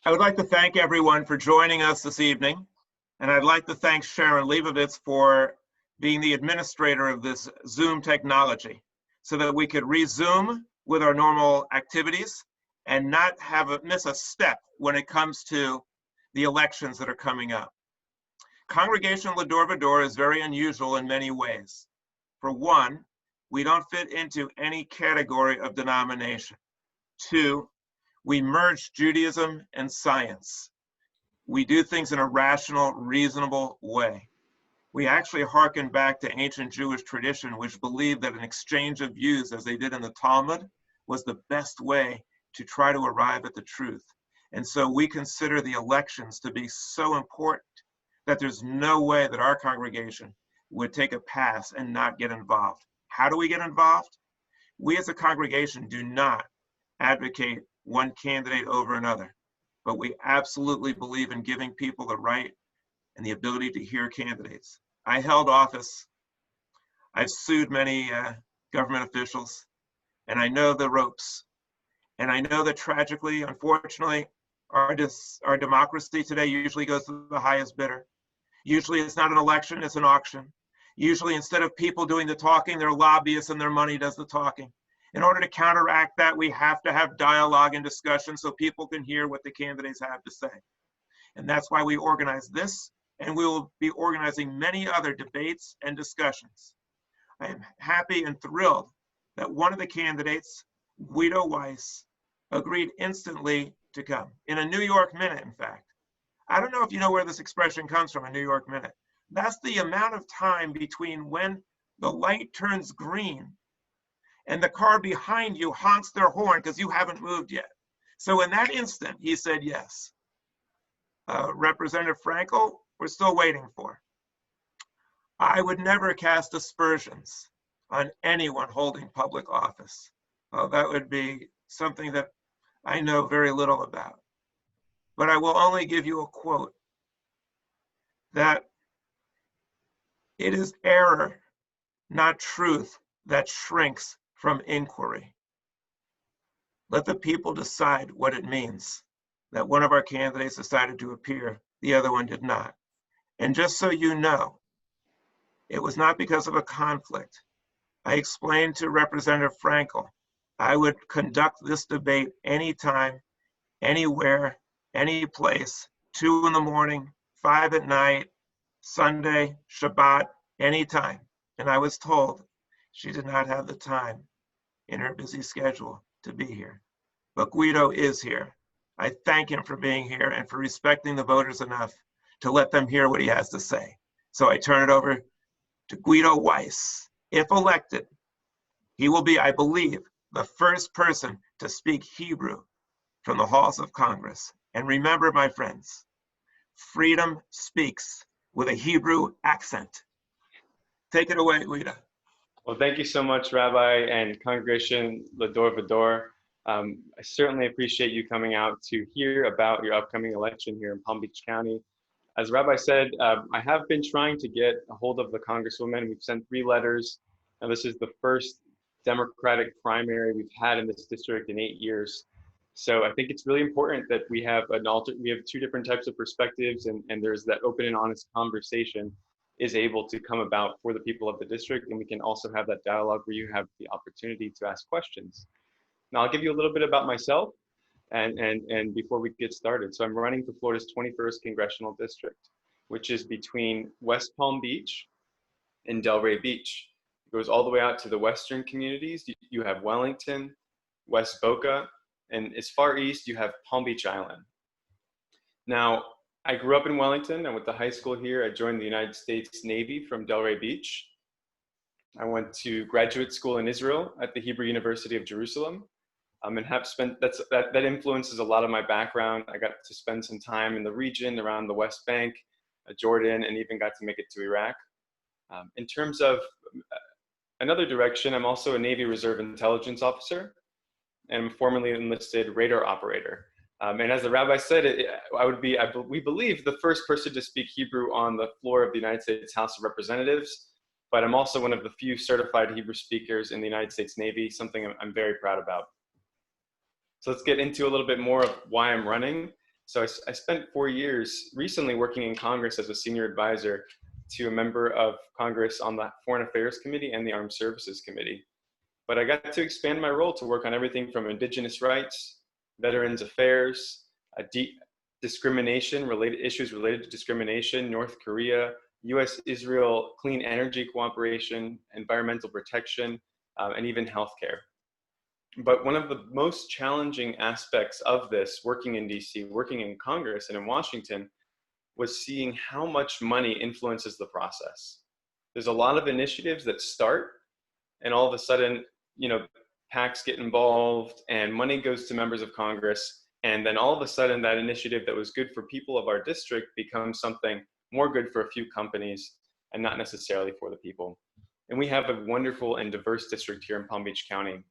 I would like to thank everyone for joining us this evening, and I'd like to thank Sharon Leibovitz for being the administrator of this Zoom technology so that we could resume with our normal activities and not miss a step when it comes to the elections that are coming up. Congregation Va-Dor is very unusual in many ways. For one, we don't fit into any category of denomination. Two, we merge Judaism and science. We do things in a rational, reasonable way. We actually hearken back to ancient Jewish tradition, which believed that an exchange of views, as they did in the Talmud, was the best way to try to arrive at the truth. And so we consider the elections to be so important that there's no way that our congregation would take a pass and not get involved. How do we get involved? We as a congregation do not advocate one candidate over another, but we absolutely believe in giving people the right and the ability to hear candidates. I held office. I've sued many government officials, and I know the ropes. And I know that tragically, unfortunately, our democracy today usually goes to the highest bidder. Usually it's not an election, it's an auction. Usually instead of people doing the talking, they're lobbyists and their money does the talking. In order to counteract that, we have to have dialogue and discussion so people can hear what the candidates have to say. And that's why we organize this, and we will be organizing many other debates and discussions. I am happy and thrilled that one of the candidates, Guido Weiss, agreed instantly to come, in a New York minute, in fact. I don't know if you know where this expression comes from, a New York minute. That's the amount of time between when the light turns green and the car behind you honks their horn because you haven't moved yet. So in that instant, he said yes. Representative Frankel, we're still waiting for. I would never cast aspersions on anyone holding public office. That would be something that I know very little about. But I will only give you a quote, that it is error, not truth, that shrinks from inquiry. Let the people decide what it means that one of our candidates decided to appear, the other one did not. And just so you know, it was not because of a conflict. I explained to Representative Frankel, I would conduct this debate anytime, anywhere, any place, 2 in the morning, 5 at night, Sunday, Shabbat, anytime. And I was told she did not have the time in her busy schedule to be here. But Guido is here. I thank him for being here and for respecting the voters enough to let them hear what he has to say. So I turn it over to Guido Weiss. If elected, he will be, I believe, the first person to speak Hebrew from the halls of Congress. And remember, my friends, freedom speaks with a Hebrew accent. Take it away, Guido. Well, thank you so much, Rabbi and Congregation Va-Dor. I certainly appreciate you coming out to hear about your upcoming election here in Palm Beach County. As Rabbi said, I have been trying to get a hold of the Congresswoman. We've sent 3 letters, and this is the first Democratic primary we've had in this district in 8 years. So I think it's really important that we have we have 2 different types of perspectives, and there's that open and honest conversation is able to come about for the people of the district, and we can also have that dialogue where you have the opportunity to ask questions. Now I'll give you a little bit about myself and before we get started. So I'm running for Florida's 21st Congressional District, which is between West Palm Beach and Delray Beach. It goes all the way out to the western communities. You have Wellington, West Boca, and as far east, you have Palm Beach Island. Now, I grew up in Wellington. I went to high school here. I joined the United States Navy from Delray Beach. I went to graduate school in Israel at the Hebrew University of Jerusalem. And have spent, that influences a lot of my background. I got to spend some time in the region around the West Bank, Jordan, and even got to make it to Iraq. In terms of another direction, I'm also a Navy Reserve Intelligence Officer, and I'm formerly enlisted radar operator. And as the rabbi said, we believe, the first person to speak Hebrew on the floor of the United States House of Representatives, but I'm also one of the few certified Hebrew speakers in the United States Navy, something I'm very proud about. So let's get into a little bit more of why I'm running. So I spent 4 years recently working in Congress as a senior advisor to a member of Congress on the Foreign Affairs Committee and the Armed Services Committee. But I got to expand my role to work on everything from indigenous rights, veterans affairs, discrimination related issues related to discrimination, North Korea, U.S.-Israel clean energy cooperation, environmental protection, and even healthcare. But one of the most challenging aspects of this, working in DC, working in Congress and in Washington, was seeing how much money influences the process. There's a lot of initiatives that start, and all of a sudden, PACs get involved and money goes to members of Congress. And then all of a sudden that initiative that was good for people of our district becomes something more good for a few companies and not necessarily for the people. And we have a wonderful and diverse district here in Palm Beach County.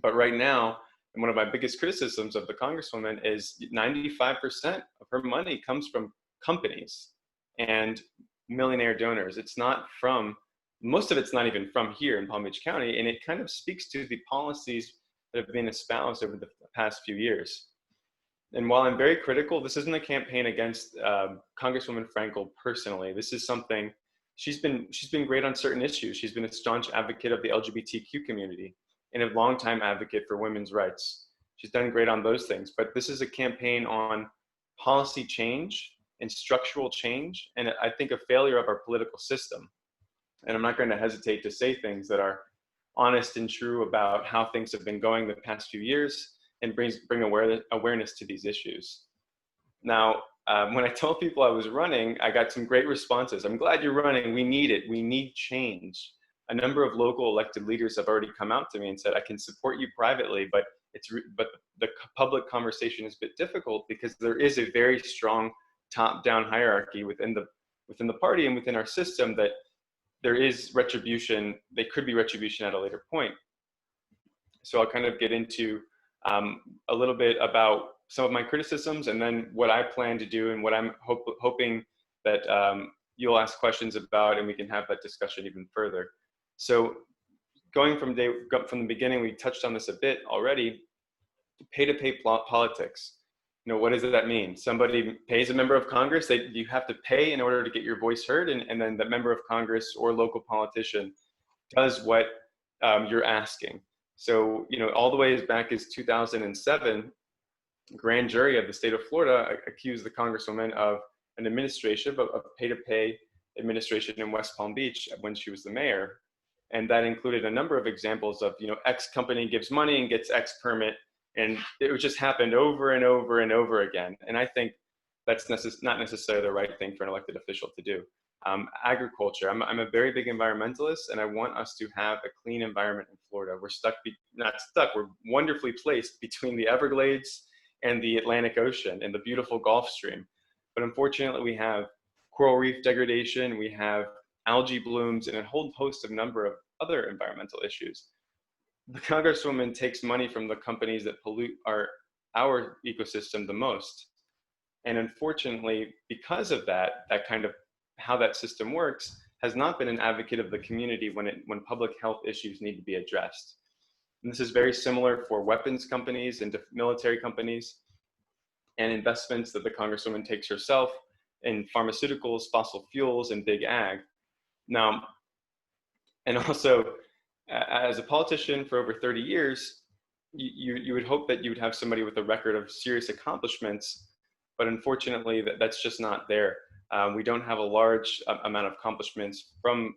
But right now, and one of my biggest criticisms of the Congresswoman is 95% of her money comes from companies and millionaire donors. It's not from, most of it's not even from here in Palm Beach County, and it kind of speaks to the policies that have been espoused over the past few years. And while I'm very critical, this isn't a campaign against Congresswoman Frankel personally. This is something, she's been great on certain issues. She's been a staunch advocate of the LGBTQ community and a longtime advocate for women's rights. She's done great on those things, but this is a campaign on policy change and structural change, and I think a failure of our political system. And I'm not going to hesitate to say things that are honest and true about how things have been going the past few years and bring awareness to these issues. Now, when I told people I was running, I got some great responses. I'm glad you're running. We need it. We need change. A number of local elected leaders have already come out to me and said, I can support you privately, but the public conversation is a bit difficult because there is a very strong top-down hierarchy within the party and within our system that there is retribution. There could be retribution at a later point. So I'll kind of get into a little bit about some of my criticisms and then what I plan to do and what I'm hoping that you'll ask questions about and we can have that discussion even further. So going from the beginning, we touched on this a bit already, pay-to-pay politics. What does that mean? Somebody pays a member of Congress, you have to pay in order to get your voice heard, and then the member of Congress or local politician does what you're asking. So, all the way back as 2007, grand jury of the state of Florida accused the Congresswoman of an administration of pay-to-pay administration in West Palm Beach when she was the mayor. And that included a number of examples of, X company gives money and gets X permit. And it just happened over and over and over again. And I think that's not necessarily the right thing for an elected official to do. Agriculture, I'm a very big environmentalist, and I want us to have a clean environment in Florida. We're wonderfully placed between the Everglades and the Atlantic Ocean and the beautiful Gulf Stream. But unfortunately, we have coral reef degradation, we have algae blooms, and a whole host of number of other environmental issues. The Congresswoman takes money from the companies that pollute our ecosystem the most. And unfortunately, because of that kind of how that system works, has not been an advocate of the community when public health issues need to be addressed. And this is very similar for weapons companies and military companies and investments that the Congresswoman takes herself in pharmaceuticals, fossil fuels, and big ag. Now, and also, as a politician for over 30 years, you would hope that you would have somebody with a record of serious accomplishments, but unfortunately, that's just not there. We don't have a large amount of accomplishments from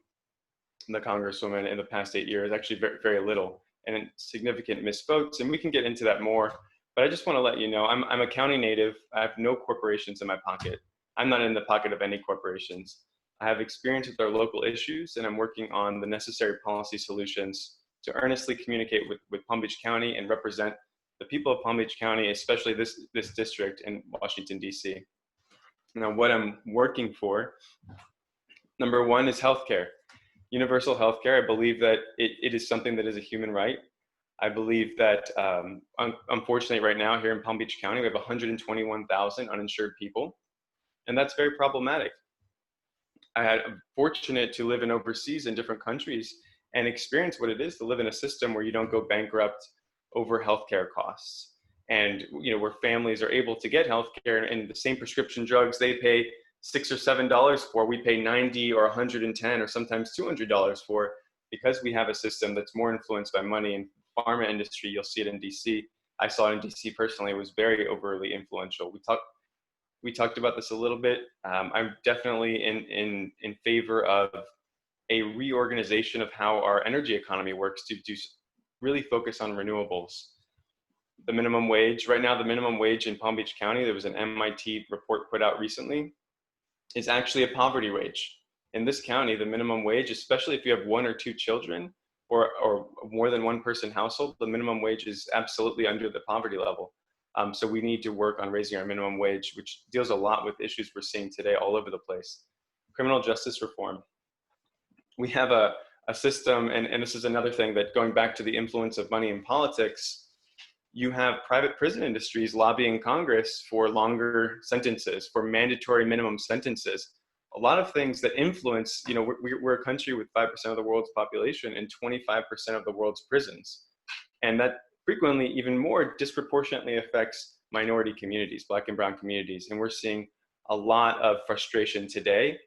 the Congresswoman in the past 8 years, actually very, very little, and significant missed votes, and we can get into that more. But I just want to let you know, I'm a county native. I have no corporations in my pocket. I'm not in the pocket of any corporations. I have experience with our local issues, and I'm working on the necessary policy solutions to earnestly communicate with Palm Beach County and represent the people of Palm Beach County, especially this district in Washington, D.C. Now, what I'm working for, number one is healthcare. Universal healthcare. I believe that it is something that is a human right. I believe that, unfortunately, right now here in Palm Beach County, we have 121,000 uninsured people, and that's very problematic. I'm fortunate to live overseas in different countries and experience what it is to live in a system where you don't go bankrupt over healthcare costs. and where families are able to get healthcare, and the same prescription drugs they pay $6 or $7 for, we pay 90 or 110 or sometimes $200 for, because we have a system that's more influenced by money. And pharma industry, you'll see it in DC. I saw it in DC personally. It was very overly influential. We talked about this a little bit. I'm definitely in favor of a reorganization of how our energy economy works to really focus on renewables. The minimum wage, right now, the minimum wage in Palm Beach County, there was an MIT report put out recently, is actually a poverty wage. In this county, the minimum wage, especially if you have 1 or 2 children or more than 1 person household, the minimum wage is absolutely under the poverty level. So we need to work on raising our minimum wage, which deals a lot with issues we're seeing today all over the place. Criminal justice reform. We have a system, and this is another thing, that going back to the influence of money in politics, you have private prison industries lobbying Congress for longer sentences, for mandatory minimum sentences. A lot of things that influence, we're a country with 5% of the world's population and 25% of the world's prisons. And that frequently, even more disproportionately, affects minority communities, Black and brown communities. And we're seeing a lot of frustration today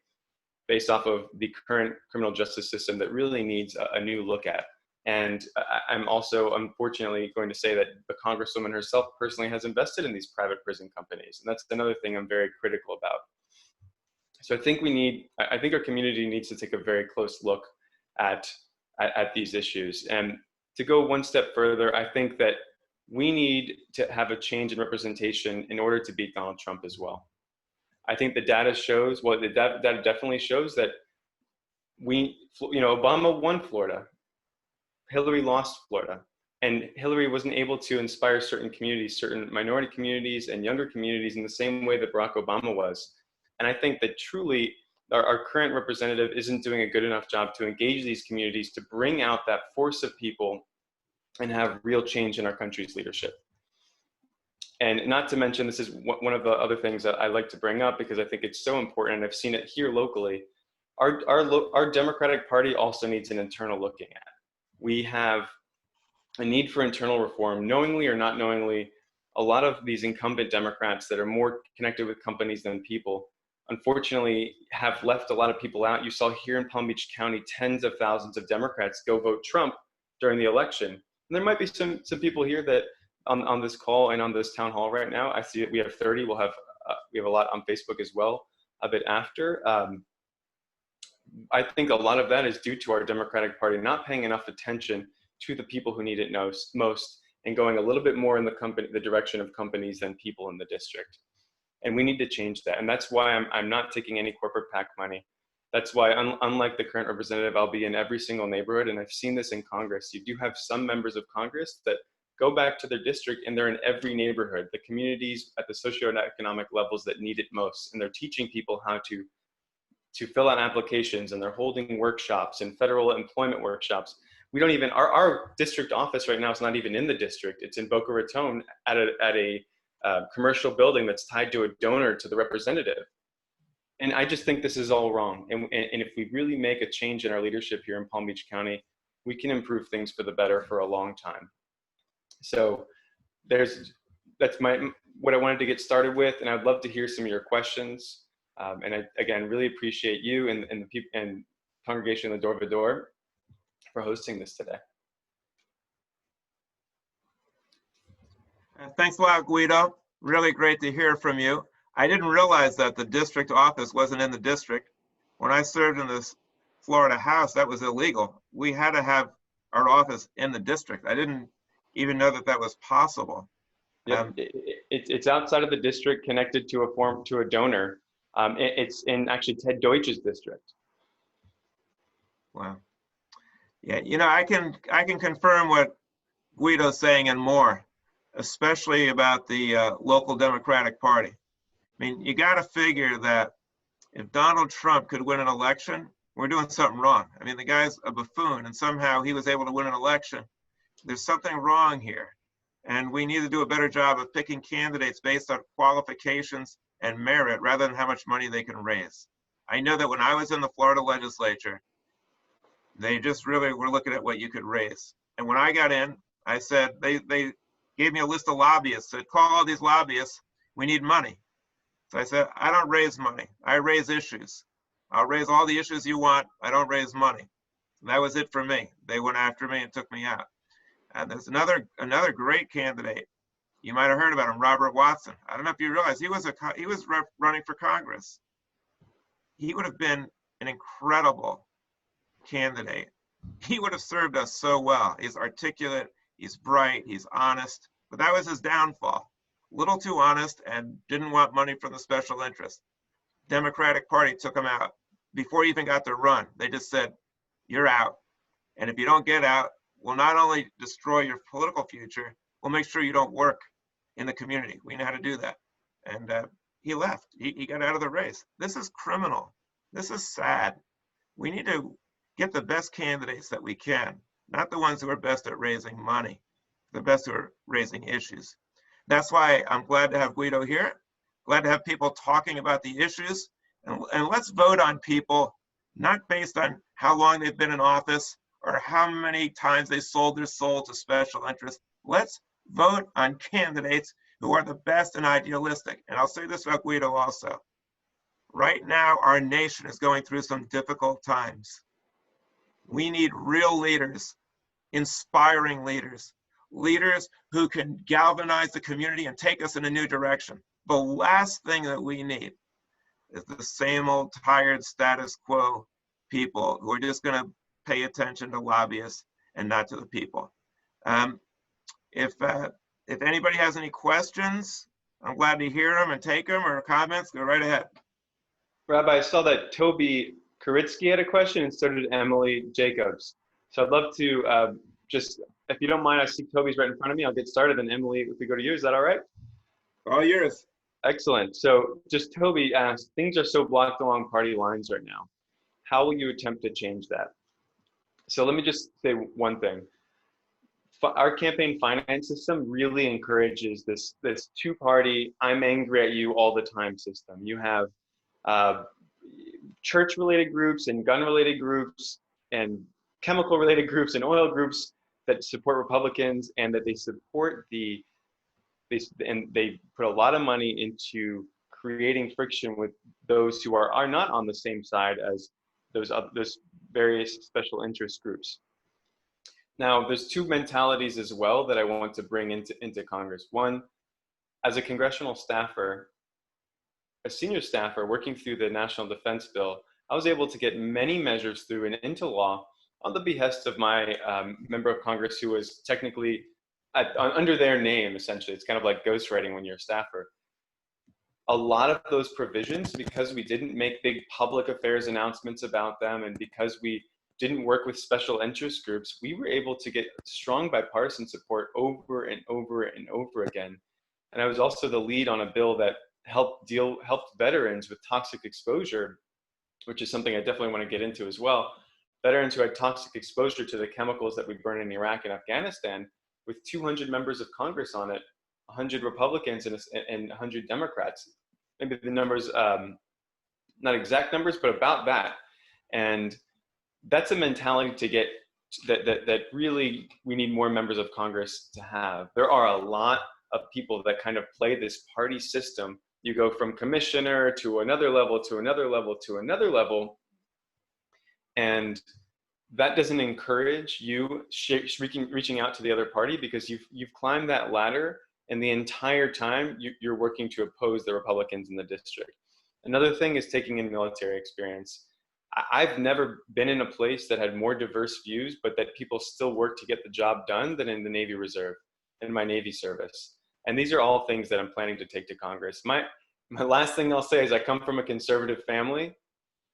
based off of the current criminal justice system that really needs a new look at. And I'm also, unfortunately, going to say that the Congresswoman herself personally has invested in these private prison companies. And that's another thing I'm very critical about. So I think our community needs to take a very close look at these issues. And to go one step further, I think that we need to have a change in representation in order to beat Donald Trump as well. I think the data shows, the data definitely shows that Obama won Florida, Hillary lost Florida, and Hillary wasn't able to inspire certain communities, certain minority communities and younger communities in the same way that Barack Obama was. And I think that truly our current representative isn't doing a good enough job to engage these communities, to bring out that force of people and have real change in our country's leadership. And not to mention, this is one of the other things that I like to bring up because I think it's so important, and I've seen it here locally. Our Democratic Party also needs an internal looking at. We have a need for internal reform, knowingly or not knowingly. A lot of these incumbent Democrats that are more connected with companies than people, unfortunately, have left a lot of people out. You saw here in Palm Beach County, tens of thousands of Democrats go vote Trump during the election. And there might be some people here that on this call and on this town hall right now. I see that we have 30. We have a lot on Facebook as well a bit after. I think a lot of that is due to our Democratic Party not paying enough attention to the people who need it most, and going a little bit more in the direction of companies than people in the district. And we need to change that. And that's why I'm not taking any corporate PAC money. That's why, unlike the current representative, I'll be in every single neighborhood. And I've seen this in Congress. You do have some members of Congress that go back to their district and they're in every neighborhood, the communities at the socioeconomic levels that need it most. And they're teaching people how to fill out applications, and they're holding workshops and federal employment workshops. We don't even, our district office right now is not even in the district. It's in Boca Raton at a commercial building that's tied to a donor to the representative. And I just think this is all wrong. And if we really make a change in our leadership here in Palm Beach County, we can improve things for the better for a long time. So that's what I wanted to get started with. And I'd love to hear some of your questions. And I, again, really appreciate you and the people and Congregation Va-Dor for hosting this today. Thanks a lot, Guido. Really great to hear from you. I didn't realize that the district office wasn't in the district. When I served in this Florida House, that was illegal. We had to have our office in the district. I didn't even know that was possible. Yeah, it's outside of the district, connected to a donor. It's in actually Ted Deutsch's district. Wow. Yeah, I can confirm what Guido's saying and more, especially about the local Democratic Party. I mean, you got to figure that if Donald Trump could win an election, we're doing something wrong. I mean, the guy's a buffoon, and somehow he was able to win an election. There's something wrong here, and we need to do a better job of picking candidates based on qualifications and merit rather than how much money they can raise. I know that when I was in the Florida legislature, they just really were looking at what you could raise. And when I got in, I said, they gave me a list of lobbyists, said, call all these lobbyists, we need money. So I said, I don't raise money, I raise issues. I'll raise all the issues you want, I don't raise money. And that was it for me. They went after me and took me out. And there's another great candidate. You might have heard about him, Robert Watson. I don't know if you realize he was running for Congress. He would have been an incredible candidate. He would have served us so well. He's articulate, he's bright, he's honest, but that was his downfall. A little too honest and didn't want money from the special interest. Democratic Party took him out before he even got to run. They just said, you're out. And if you don't get out, we'll not only destroy your political future, we'll make sure you don't work in the community. We know how to do that. And he left. He got out of the race. This is criminal. This is sad. We need to get the best candidates that we can, not the ones who are best at raising money, the best who are raising issues. That's why I'm glad to have Guido here, glad to have people talking about the issues, and let's vote on people, not based on how long they've been in office or how many times they sold their soul to special interests. Let's vote on candidates who are the best and idealistic. And I'll say this about Guido also. Right now, our nation is going through some difficult times. We need real leaders, inspiring leaders, leaders who can galvanize the community and take us in a new direction. The last thing that we need is the same old tired status quo people who are just going to pay attention to lobbyists and not to the people. If anybody has any questions, I'm glad to hear them and take them, or comments, go right ahead. Rabbi, I saw that Toby Koritsky had a question, and so did Emily Jacobs. So I'd love to just, if you don't mind, I see Toby's right in front of me. I'll get started, and Emily, if we go to you, is that all right? All yours. Excellent. So just Toby asked, things are so blocked along party lines right now. How will you attempt to change that? So let me just say one thing. Our campaign finance system really encourages this two-party, I'm angry at you all the time system. You have church-related groups and gun-related groups and chemical-related groups and oil groups that support Republicans, and that they support and they put a lot of money into creating friction with those who are not on the same side as those various special interest groups. Now, there's two mentalities as well that I want to bring into Congress. One, as a congressional staffer, a senior staffer working through the National Defense Bill, I was able to get many measures through and into law on the behest of my member of Congress, who was technically under their name, essentially. It's kind of like ghostwriting when you're a staffer. A lot of those provisions, because we didn't make big public affairs announcements about them, and because we didn't work with special interest groups, we were able to get strong bipartisan support over and over and over again. And I was also the lead on a bill that helped veterans with toxic exposure, which is something I definitely want to get into as well. Veterans who had toxic exposure to the chemicals that we burn in Iraq and Afghanistan, with 200 members of Congress on it, 100 Republicans and 100 Democrats. Maybe the numbers, not exact numbers, but about that. And that's a mentality to get that really we need more members of Congress to have. There are a lot of people that kind of play this party system. You go from commissioner to another level, to another level, to another level. And that doesn't encourage you reaching out to the other party, because you've climbed that ladder, and the entire time you're working to oppose the Republicans in the district. Another thing is taking in military experience. I've never been in a place that had more diverse views, but that people still work to get the job done, than in the Navy Reserve, in my Navy service. And these are all things that I'm planning to take to Congress. My last thing I'll say is I come from a conservative family.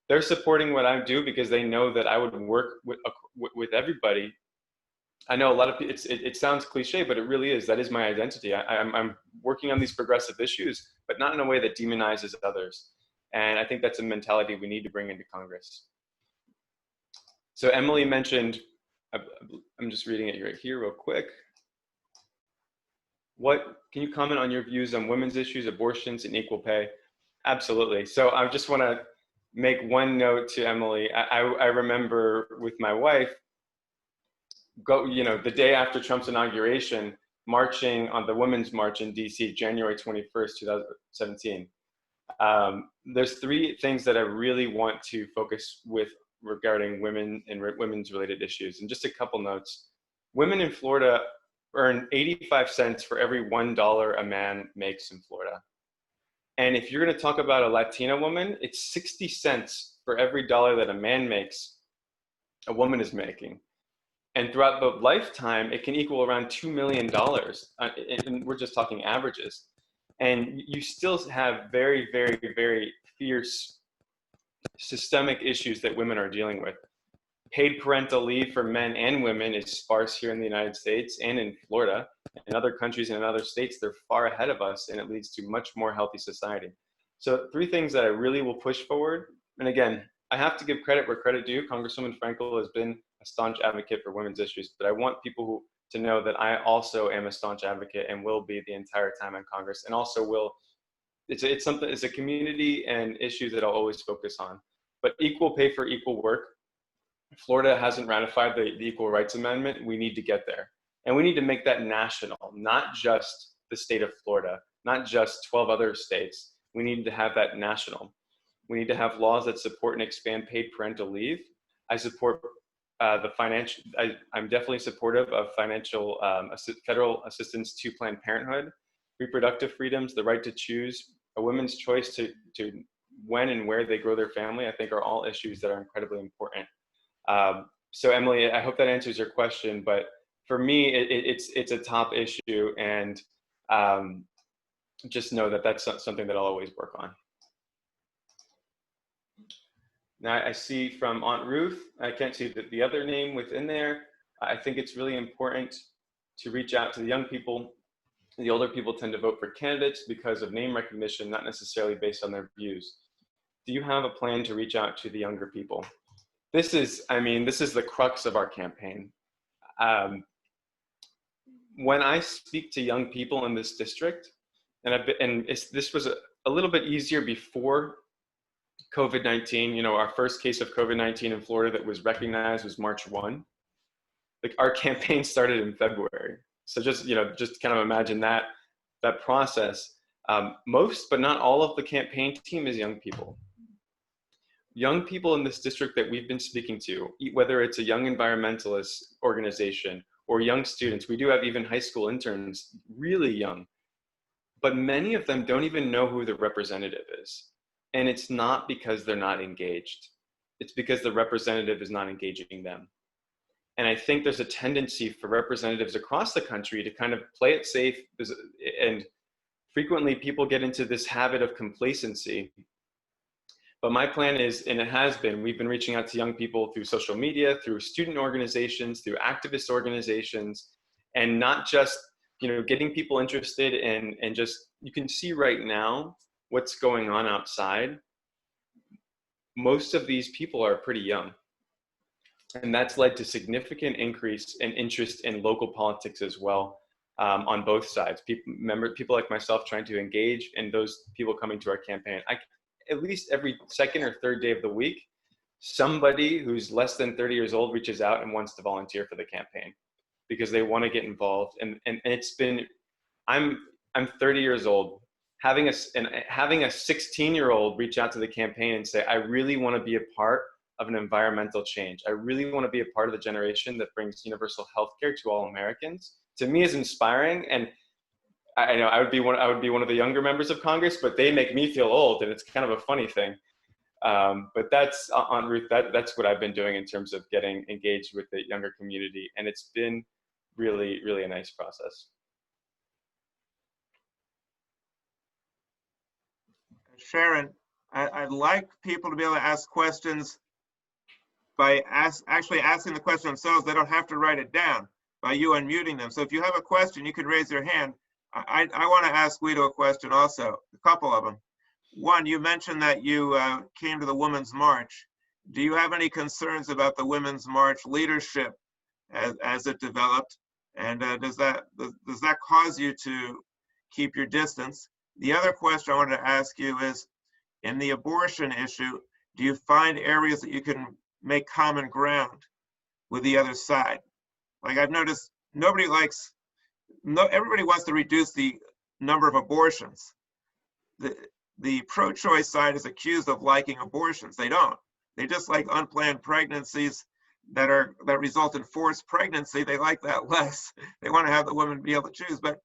They're supporting what I do because they know that I would work with everybody. I know a lot of people, it sounds cliche, but it really is. That is my identity. I'm working on these progressive issues, but not in a way that demonizes others. And I think that's a mentality we need to bring into Congress. So Emily mentioned, I'm just reading it right here real quick. Can you comment on your views on women's issues, abortions, and equal pay? Absolutely. So I just want to make one note to Emily. I remember with my wife, the day after Trump's inauguration, marching on the Women's March in DC, January 21st, 2017. There's three things that I really want to focus with regarding women and women's related issues. And just a couple notes. Women in Florida earn 85 cents for every $1 a man makes in Florida. And if you're going to talk about a Latina woman, it's 60 cents for every dollar that a man makes, a woman is making. And throughout the lifetime, it can equal around $2 million. And we're just talking averages. And you still have very, very, very fierce systemic issues that women are dealing with. Paid parental leave for men and women is sparse here in the United States and in Florida. In other countries and in other states, they're far ahead of us, and it leads to much more healthy society. So three things that I really will push forward. And again, I have to give credit where credit due. Congresswoman Frankel has been a staunch advocate for women's issues, but I want people to know that I also am a staunch advocate and will be the entire time in Congress, and also will, it's a community and issue that I'll always focus on. But equal pay for equal work, Florida hasn't ratified the Equal Rights Amendment. We need to get there. And we need to make that national, not just the state of Florida, not just 12 other states. We need to have that national. We need to have laws that support and expand paid parental leave. I support the financial, I'm definitely supportive of financial federal assistance to Planned Parenthood, reproductive freedoms, the right to choose, a woman's choice to when and where they grow their family, I think are all issues that are incredibly important. So Emily, I hope that answers your question, but for me, it's a top issue, and just know that that's something that I'll always work on. Now I see from Aunt Ruth, I can't see the other name within there. I think it's really important to reach out to the young people. The older people tend to vote for candidates because of name recognition, not necessarily based on their views. Do you have a plan to reach out to the younger people? This is the crux of our campaign. When I speak to young people in this district, this was a little bit easier before COVID-19. You know, our first case of COVID-19 in Florida that was recognized was March 1. Like, our campaign started in February. So just kind of imagine that process. Most, but not all of the campaign team is young people. Young people in this district that we've been speaking to, whether it's a young environmentalist organization or young students, we do have even high school interns, really young, but many of them don't even know who the representative is. And it's not because they're not engaged. It's because the representative is not engaging them. And I think there's a tendency for representatives across the country to kind of play it safe, and frequently people get into this habit of complacency. But my plan is, and it has been, we've been reaching out to young people through social media, through student organizations, through activist organizations, and not just, getting people interested in, and just, you can see right now what's going on outside. Most of these people are pretty young. And that's led to significant increase in interest in local politics as well, on both sides. People like myself trying to engage, and those people coming to our campaign. At least every second or third day of the week, somebody who's less than 30 years old reaches out and wants to volunteer for the campaign because they want to get involved. And it's been, I'm 30 years old, having a 16-year-old reach out to the campaign and say, I really want to be a part of an environmental change. I really want to be a part of the generation that brings universal health care to all Americans. To me, is inspiring. And I know I would be one of the younger members of Congress, but they make me feel old, and it's kind of a funny thing. But that's, Aunt Ruth, that's what I've been doing in terms of getting engaged with the younger community, and it's been really, really a nice process. Sharon, I'd like people to be able to ask questions by actually asking the question themselves. They don't have to write it down by you unmuting them. So if you have a question, you can raise your hand. I want to ask Guido a question also, a couple of them. One, you mentioned that you came to the Women's March. Do you have any concerns about the Women's March leadership as it developed? And does that cause you to keep your distance? The other question I wanted to ask you is, in the abortion issue, do you find areas that you can make common ground with the other side? Like, I've noticed nobody likes no, everybody wants to reduce the number of abortions. The pro-choice side is accused of liking abortions. They don't. They just like unplanned pregnancies that result in forced pregnancy. They like that less. They want to have the woman be able to choose. But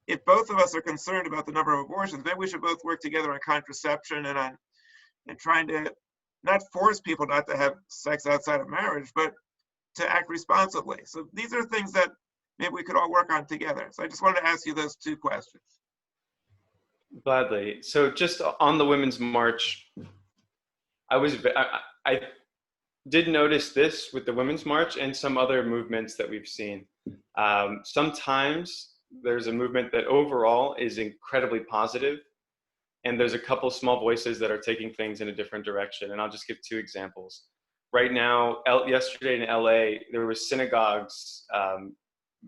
if both of us are concerned about the number of abortions, maybe we should both work together on contraception and trying to not force people not to have sex outside of marriage, but to act responsibly. So these are things that maybe we could all work on together. So I just wanted to ask you those two questions. Gladly. So just on the Women's March, I did notice this with the Women's March and some other movements that we've seen. Sometimes there's a movement that overall is incredibly positive, and there's a couple small voices that are taking things in a different direction. And I'll just give two examples. Right now, yesterday in LA, there were synagogues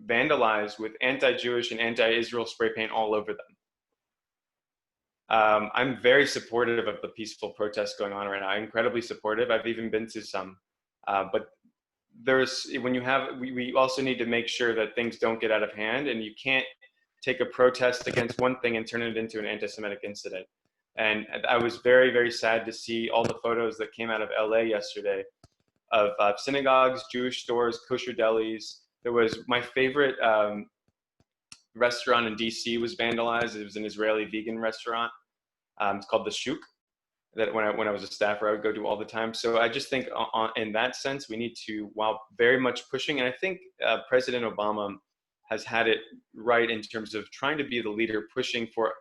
vandalized with anti-Jewish and anti-Israel spray paint all over them. I'm very supportive of the peaceful protests going on right now. I'm incredibly supportive. I've even been to some, but we also need to make sure that things don't get out of hand, and you can't take a protest against one thing and turn it into an anti-Semitic incident. And I was very, very sad to see all the photos that came out of LA yesterday of synagogues, Jewish stores, kosher delis. There was my favorite restaurant in DC was vandalized. It was an Israeli vegan restaurant. It's called the Shuk, that when I was a staffer, I would go to all the time. So I just think in that sense, we need to, while very much pushing, and I think President Obama has had it right in terms of trying to be the leader, pushing for,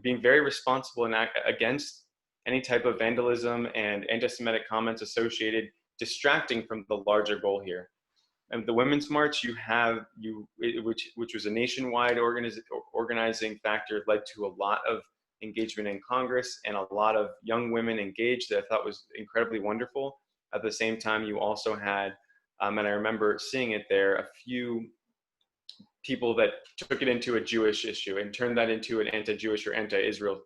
being very responsible and against any type of vandalism and anti-Semitic comments associated, distracting from the larger goal here. And the Women's March, which was a nationwide organizing factor, led to a lot of engagement in Congress and a lot of young women engaged that I thought was incredibly wonderful. At the same time, you also had, and I remember seeing it there, a few people that took it into a Jewish issue and turned that into an anti-Jewish or anti-Israel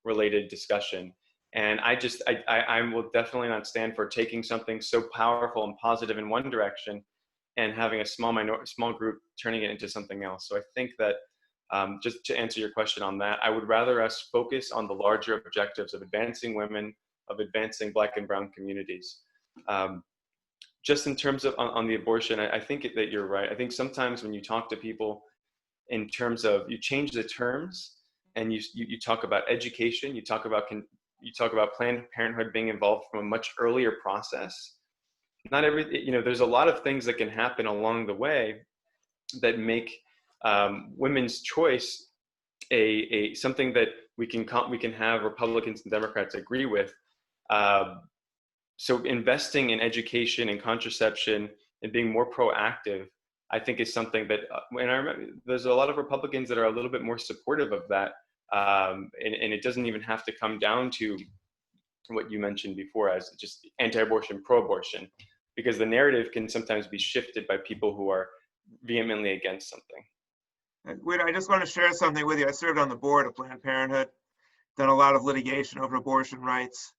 related discussion. And I will definitely not stand for taking something so powerful and positive in one direction and having a small group turning it into something else. So I think that just to answer your question on that, I would rather us focus on the larger objectives of advancing women, of advancing Black and Brown communities. Just in terms of on the abortion, I think that you're right. I think sometimes when you talk to people in terms of, you change the terms and you talk about education, you talk about Planned Parenthood being involved from a much earlier process. Not there's a lot of things that can happen along the way that make women's choice a something that we can have Republicans and Democrats agree with. So investing in education and contraception and being more proactive, I think, is something that, and I remember there's a lot of Republicans that are a little bit more supportive of that. And it doesn't even have to come down to what you mentioned before as just anti-abortion, pro-abortion, because the narrative can sometimes be shifted by people who are vehemently against something. I just want to share something with you. I served on the board of Planned Parenthood, done a lot of litigation over abortion rights.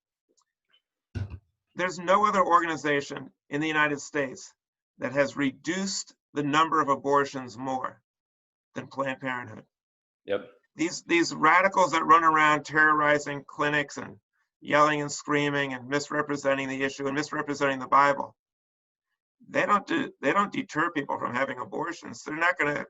There's no other organization in the United States that has reduced the number of abortions more than Planned Parenthood. Yep. These radicals that run around terrorizing clinics and yelling and screaming and misrepresenting the issue and misrepresenting the Bible, they don't deter people from having abortions. They're not going to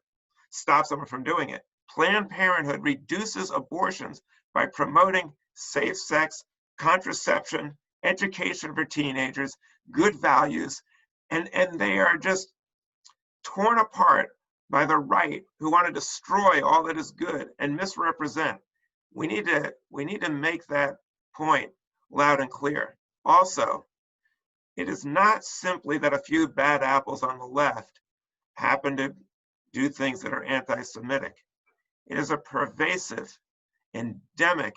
stop someone from doing it. Planned Parenthood reduces abortions by promoting safe sex, contraception, education for teenagers, good values, and they are just torn apart by the right who want to destroy all that is good and misrepresent. We need to make that point loud and clear. Also, it is not simply that a few bad apples on the left happen to do things that are anti-Semitic. It is a pervasive, endemic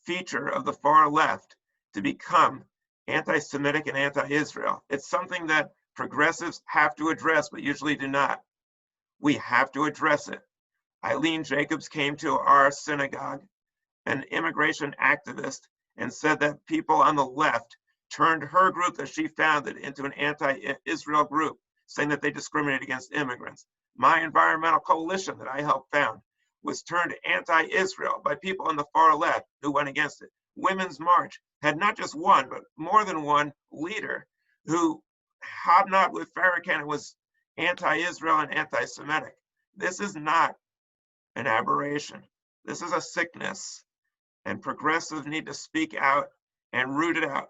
feature of the far left to become anti-Semitic and anti-Israel. It's something that progressives have to address, but usually do not. We have to address it. Eileen Jacobs came to our synagogue, an immigration activist, and said that people on the left turned her group that she founded into an anti-Israel group, saying that they discriminate against immigrants. My environmental coalition that I helped found was turned anti-Israel by people on the far left who went against it. Women's March had not just one, but more than one leader who hobnobbed with Farrakhan and was anti-Israel and anti-Semitic. This is not an aberration. This is a sickness, and progressives need to speak out and root it out,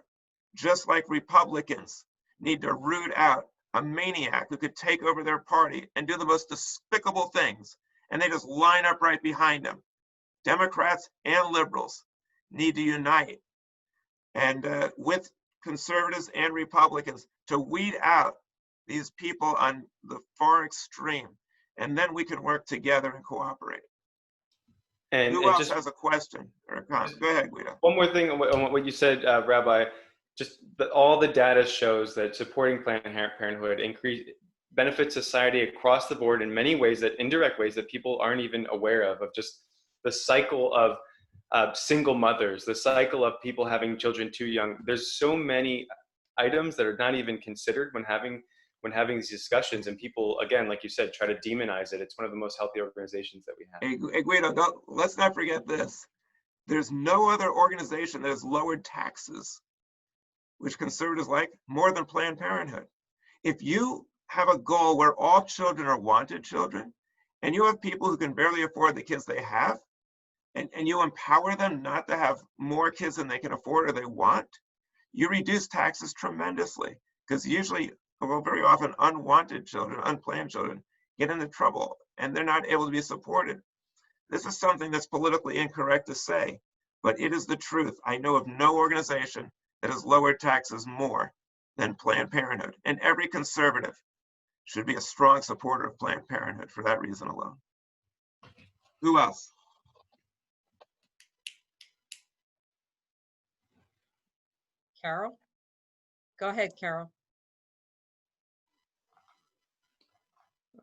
just like Republicans need to root out a maniac who could take over their party and do the most despicable things, and they just line up right behind him. Democrats and liberals need to unite, and with conservatives and Republicans to weed out these people on the far extreme, and then we can work together and cooperate. Who else has a question or a comment? Go ahead, Guido. One more thing on what you said, Rabbi. Just all the data shows that supporting Planned Parenthood benefits society across the board in many ways, that indirect ways that people aren't even aware of just the cycle of single mothers, the cycle of people having children too young. There's so many items that are not even considered when having these discussions, and people, again, like you said, try to demonize it. It's one of the most healthy organizations that we have. Hey, Guido, let's not forget this. There's no other organization that has lowered taxes, which conservatives like, more than Planned Parenthood. If you have a goal where all children are wanted children, and you have people who can barely afford the kids they have, and you empower them not to have more kids than they can afford or they want, you reduce taxes tremendously, because usually, well, very often unwanted children, unplanned children, get into trouble and they're not able to be supported. This is something that's politically incorrect to say, but it is the truth. I know of no organization that has lowered taxes more than Planned Parenthood, and every conservative should be a strong supporter of Planned Parenthood for that reason alone. Who else? Carol? Go ahead, Carol.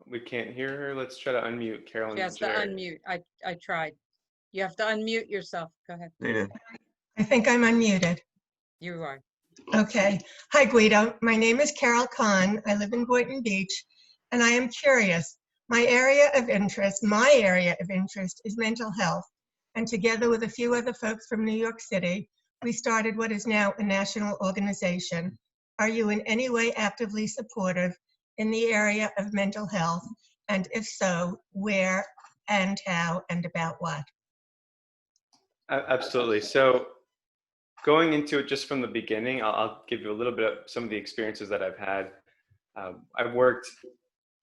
We can't hear her. Let's try to unmute Carolyn. She has to unmute. I tried. You have to unmute yourself. Go ahead. They did. I think I'm unmuted. You are. Okay. Hi, Guido. My name is Carol Kahn. I live in Boynton Beach, and I am curious. My area of interest is mental health. And together with a few other folks from New York City, we started what is now a national organization. Are you in any way actively supportive in the area of mental health? And if so, where and how and about what? Absolutely. So going into it just from the beginning, I'll give you a little bit of some of the experiences that I've had. I've worked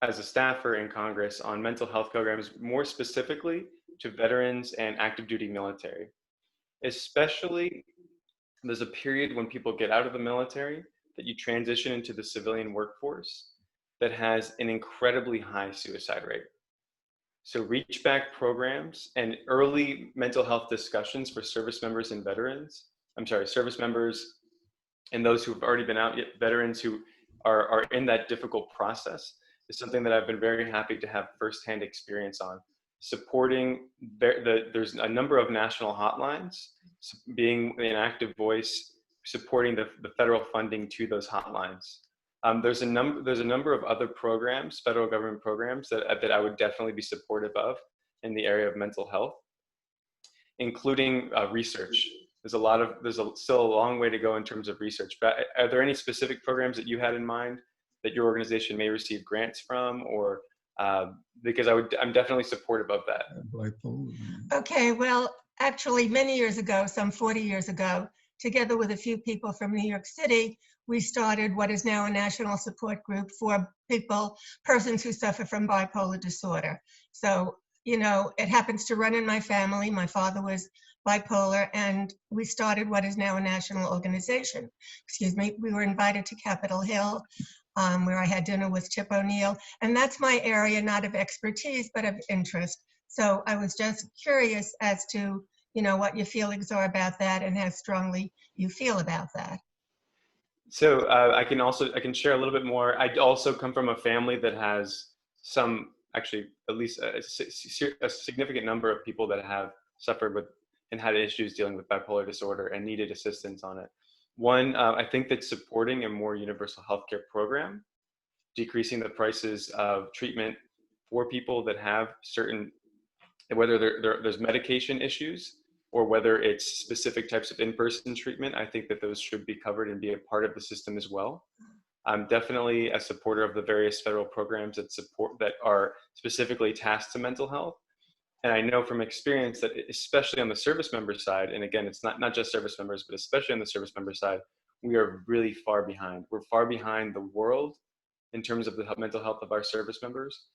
as a staffer in Congress on mental health programs, more specifically to veterans and active duty military. Especially, there's a period when people get out of the military that you transition into the civilian workforce that has an incredibly high suicide rate. So reach back programs and early mental health discussions for service members and service members and those who've already been out, yet veterans who are in that difficult process, is something that I've been very happy to have firsthand experience on. Supporting, there's a number of national hotlines, being an active voice, supporting the federal funding to those hotlines. There's a number of other programs, federal government programs, that I would definitely be supportive of in the area of mental health, including research. There's still a long way to go in terms of research, but are there any specific programs that you had in mind that your organization may receive grants from, or because I'm definitely supportive of that. Okay, well, actually many years ago, some 40 years ago, together with a few people from New York City, we started what is now a national support group for persons who suffer from bipolar disorder. So, you know, it happens to run in my family. My father was bipolar, and we started what is now a national organization. Excuse me. We were invited to Capitol Hill, where I had dinner with Chip O'Neill, and that's my area, not of expertise, but of interest. So I was just curious as to, you know, what your feelings are about that and how strongly you feel about that. So I can share a little bit more. I also come from a family that has actually at least a significant number of people that have suffered with and had issues dealing with bipolar disorder and needed assistance on it. One, I think that supporting a more universal healthcare program, decreasing the prices of treatment for people that have certain, whether there's medication issues or whether it's specific types of in-person treatment, I think that those should be covered and be a part of the system as well. I'm definitely a supporter of the various federal programs that are specifically tasked to mental health. And I know from experience that especially on the service member side, and again, it's not just service members, but especially on the service member side, we are really far behind. We're far behind the world in terms of the mental health of our service members.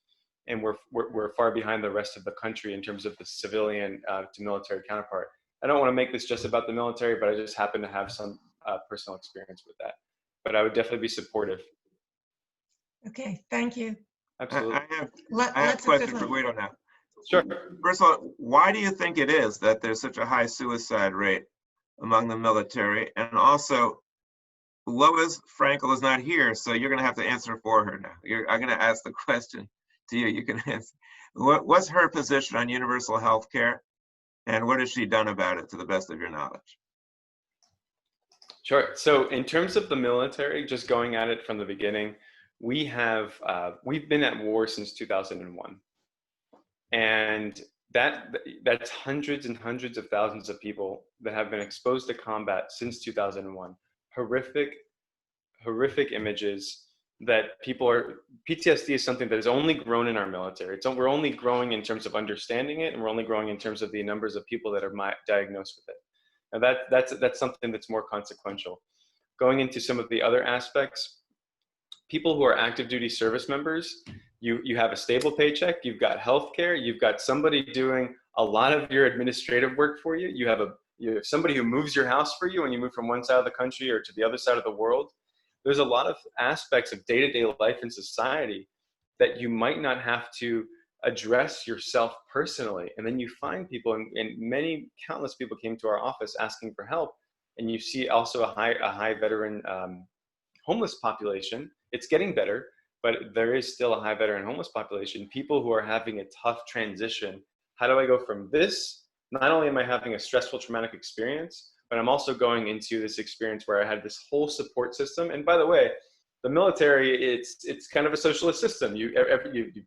And we're far behind the rest of the country in terms of the civilian to military counterpart. I don't want to make this just about the military, but I just happen to have some personal experience with that. But I would definitely be supportive. Okay, thank you. Absolutely. I have a question for Guido now. Sure. First of all, why do you think it is that there's such a high suicide rate among the military? And also, Lois Frankel is not here, so you're going to have to answer for her now. I'm going to ask the question to you. You can answer. What's her position on universal health care, and what has she done about it, to the best of your knowledge? Sure. So in terms of the military, just going at it from the beginning, we've been at war since 2001. And that's hundreds and hundreds of thousands of people that have been exposed to combat since 2001. Horrific images that PTSD is something that has only grown in our military. We're only growing in terms of understanding it, and we're only growing in terms of the numbers of people that are diagnosed with it. Now that's something that's more consequential. Going into some of the other aspects, people who are active duty service members, you have a stable paycheck, you've got healthcare, you've got somebody doing a lot of your administrative work for you. You have somebody who moves your house for you when you move from one side of the country or to the other side of the world. There's a lot of aspects of day-to-day life in society that you might not have to address yourself personally. And then you find people, and countless people came to our office asking for help. And you see also a high veteran homeless population. It's getting better, but there is still a high veteran homeless population. People who are having a tough transition. How do I go from this? Not only am I having a stressful, traumatic experience, but I'm also going into this experience where I had this whole support system. And by the way, the military, it's kind of a socialist system. You've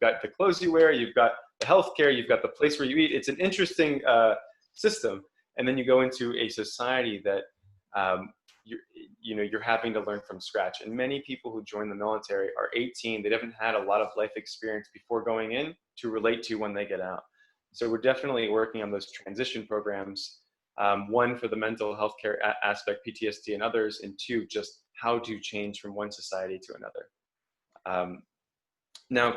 got the clothes you wear, you've got the healthcare, you've got the place where you eat. It's an interesting system. And then you go into a society that you're having to learn from scratch. And many people who join the military are 18. They haven't had a lot of life experience before going in to relate to when they get out. So we're definitely working on those transition programs. One, for the mental health care aspect, PTSD and others, and two, just how to change from one society to another. Now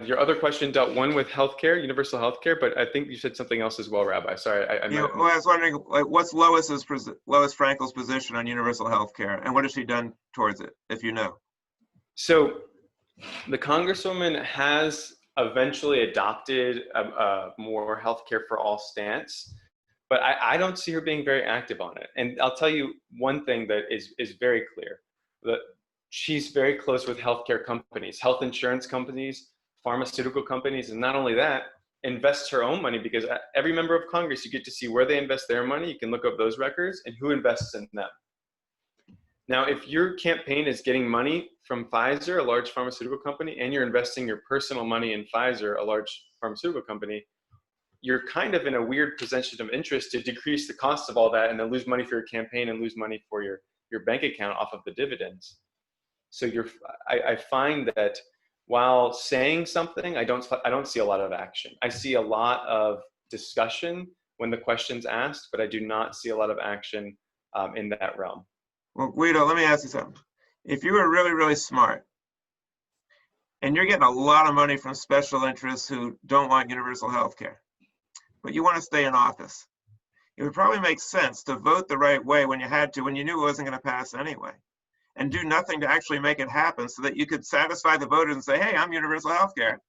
your other question dealt one with healthcare, universal healthcare, but I think you said something else as well, Rabbi. Sorry. I was wondering, what's Lois Frankel's position on universal healthcare, and what has she done towards it, if you know? So the Congresswoman has eventually adopted a more healthcare for all stance, but I don't see her being very active on it. And I'll tell you one thing that is very clear, that she's very close with healthcare companies, health insurance companies, pharmaceutical companies, and not only that, invests her own money, because every member of Congress, you get to see where they invest their money. You can look up those records and who invests in them. Now, if your campaign is getting money from Pfizer, a large pharmaceutical company, and you're investing your personal money in Pfizer, a large pharmaceutical company, you're kind of in a weird position of interest to decrease the cost of all that and then lose money for your campaign and lose money for your bank account off of the dividends. So I find that while saying something, I don't see a lot of action. I see a lot of discussion when the question's asked, but I do not see a lot of action in that realm. Well, Guido, let me ask you something. If you were really, really smart, and you're getting a lot of money from special interests who don't want universal health care, but you want to stay in office, it would probably make sense to vote the right way when you had to, when you knew it wasn't going to pass anyway, and do nothing to actually make it happen, so that you could satisfy the voters and say, hey, I'm universal health care,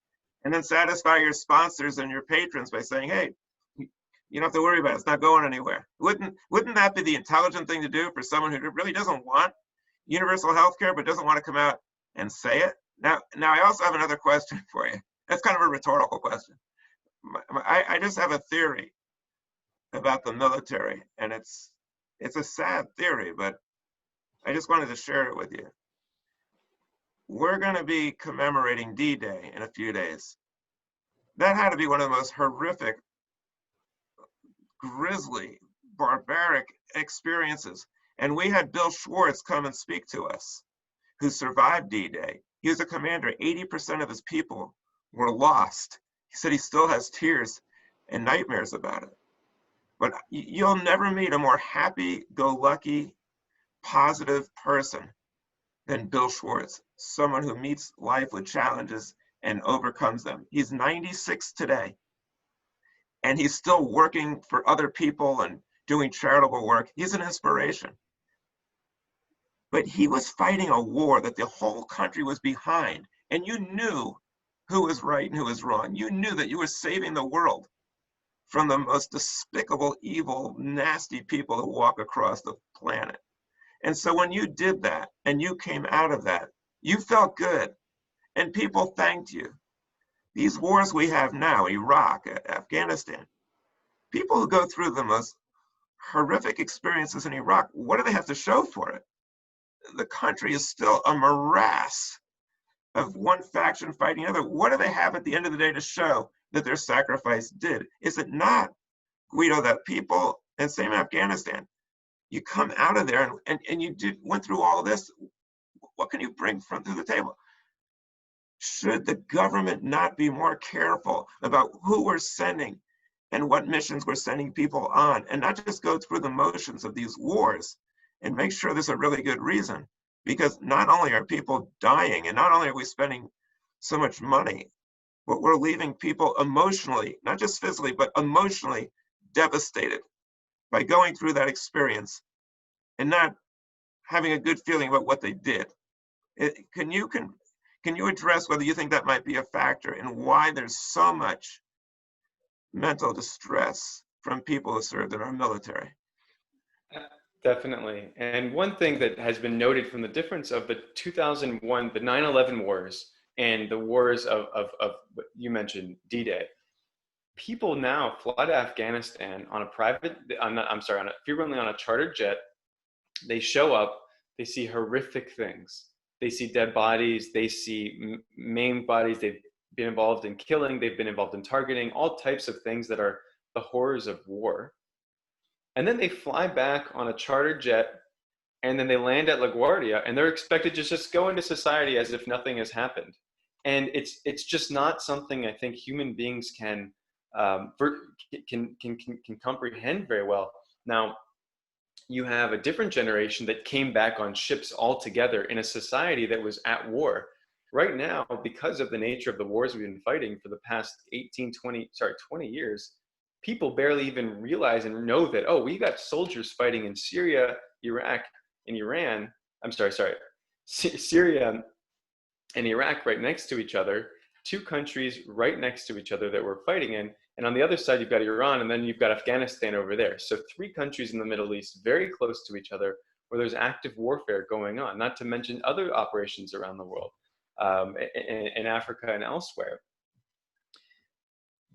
and then satisfy your sponsors and your patrons by saying, hey, you don't have to worry about it. It's not going anywhere. Wouldn't that be the intelligent thing to do for someone who really doesn't want universal health care but doesn't want to come out and say it? Now I also have another question for you. That's kind of a rhetorical question. I just have a theory about the military, and it's a sad theory, but I just wanted to share it with you. We're going to be commemorating D-Day in a few days. That had to be one of the most horrific, grisly, barbaric experiences. And we had Bill Schwartz come and speak to us, who survived D-Day. He was a commander. 80% of his people were lost. He said he still has tears and nightmares about it. But you'll never meet a more happy-go-lucky, positive person than Bill Schwartz, someone who meets life with challenges and overcomes them. He's 96 today, and he's still working for other people and doing charitable work. He's an inspiration. But he was fighting a war that the whole country was behind, and you knew who was right and who was wrong. You knew that you were saving the world from the most despicable, evil, nasty people who walk across the planet. And so when you did that and you came out of that, you felt good and people thanked you. These wars we have now, Iraq, Afghanistan, people who go through the most horrific experiences in Iraq, what do they have to show for it? The country is still a morass of one faction fighting another. What do they have at the end of the day to show that their sacrifice did? Is it not, Guido, that people, and same Afghanistan, you come out of there and you went through all of this, what can you bring to the table? Should the government not be more careful about who we're sending and what missions we're sending people on, and not just go through the motions of these wars and make sure there's a really good reason? Because not only are people dying, and not only are we spending so much money, but we're leaving people emotionally, not just physically, but emotionally devastated by going through that experience and not having a good feeling about what they did. Can you address whether you think that might be a factor in why there's so much mental distress from people who served in our military? Definitely. And one thing that has been noted from the difference of the 2001, the 9/11 wars and the wars of what you mentioned, D-Day, people now fly to Afghanistan on a frequently on a chartered jet. They show up, they see horrific things. They see dead bodies, they see maimed bodies, they've been involved in killing, they've been involved in targeting, all types of things that are the horrors of war. And then they fly back on a chartered jet, and then they land at LaGuardia, and they're expected to just go into society as if nothing has happened. And it's just not something I think human beings can comprehend very well. Now, you have a different generation that came back on ships altogether in a society that was at war. Right now, because of the nature of the wars we've been fighting for the past 20 years, people barely even realize and know that, oh, we got soldiers fighting in Syria, Iraq, and Iran. Syria and Iraq right next to each other, two countries right next to each other that we're fighting in. And on the other side, you've got Iran, and then you've got Afghanistan over there. So 3 countries in the Middle East, very close to each other, where there's active warfare going on, not to mention other operations around the world, in Africa and elsewhere.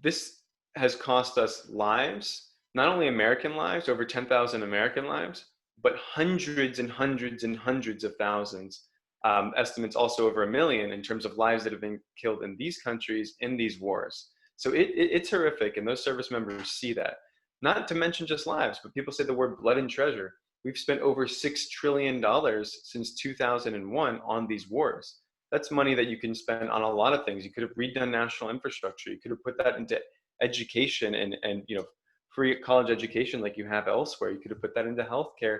This has cost us lives, not only American lives, over 10,000 American lives, but hundreds and hundreds and hundreds of thousands. Estimates also over 1 million in terms of lives that have been killed in these countries in these wars. So it's horrific, and those service members see that. Not to mention just lives, but people say the word blood and treasure. We've spent over $6 trillion since 2001 on these wars. That's money that you can spend on a lot of things. You could have redone national infrastructure. You could have put that into education and free college education like you have elsewhere. You could have put that into healthcare.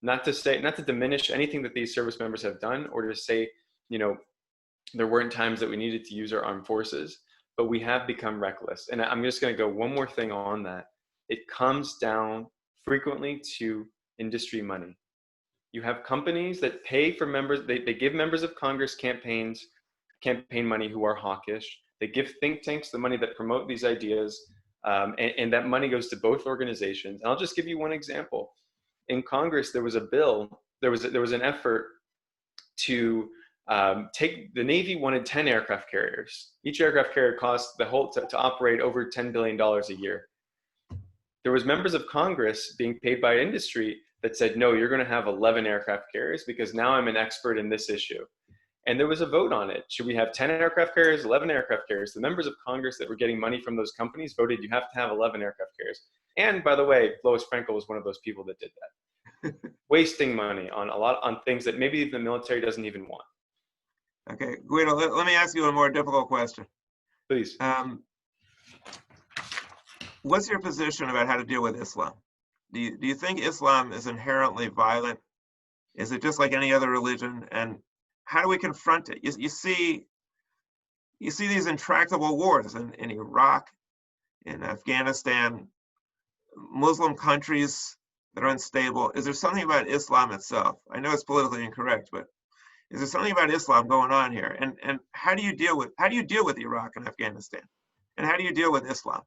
Not to diminish anything that these service members have done, or to say, there weren't times that we needed to use our armed forces, but we have become reckless. And I'm just going to go one more thing on that. It comes down frequently to industry money. You have companies that pay for members, they give members of Congress campaign money who are hawkish. They give think tanks the money that promote these ideas, and that money goes to both organizations. And I'll just give you one example. In Congress, there was a bill, there was an effort to the Navy wanted 10 aircraft carriers. Each aircraft carrier cost to operate over $10 billion a year. There was members of Congress being paid by industry that said, no, you're going to have 11 aircraft carriers because now I'm an expert in this issue. And there was a vote on it. Should we have 10 aircraft carriers, 11 aircraft carriers? The members of Congress that were getting money from those companies voted you have to have 11 aircraft carriers. And by the way, Lois Frankel was one of those people that did that. Wasting money on things that maybe the military doesn't even want. Okay, Guido, let me ask you a more difficult question. Please. What's your position about how to deal with Islam? Do you think Islam is inherently violent? Is it just like any other religion? And how do we confront it? You see these intractable wars in Iraq, in Afghanistan, Muslim countries that are unstable. Is there something about Islam itself? I know it's politically incorrect, but is there something about Islam going on here? And how do you deal with Iraq and Afghanistan? And how do you deal with Islam?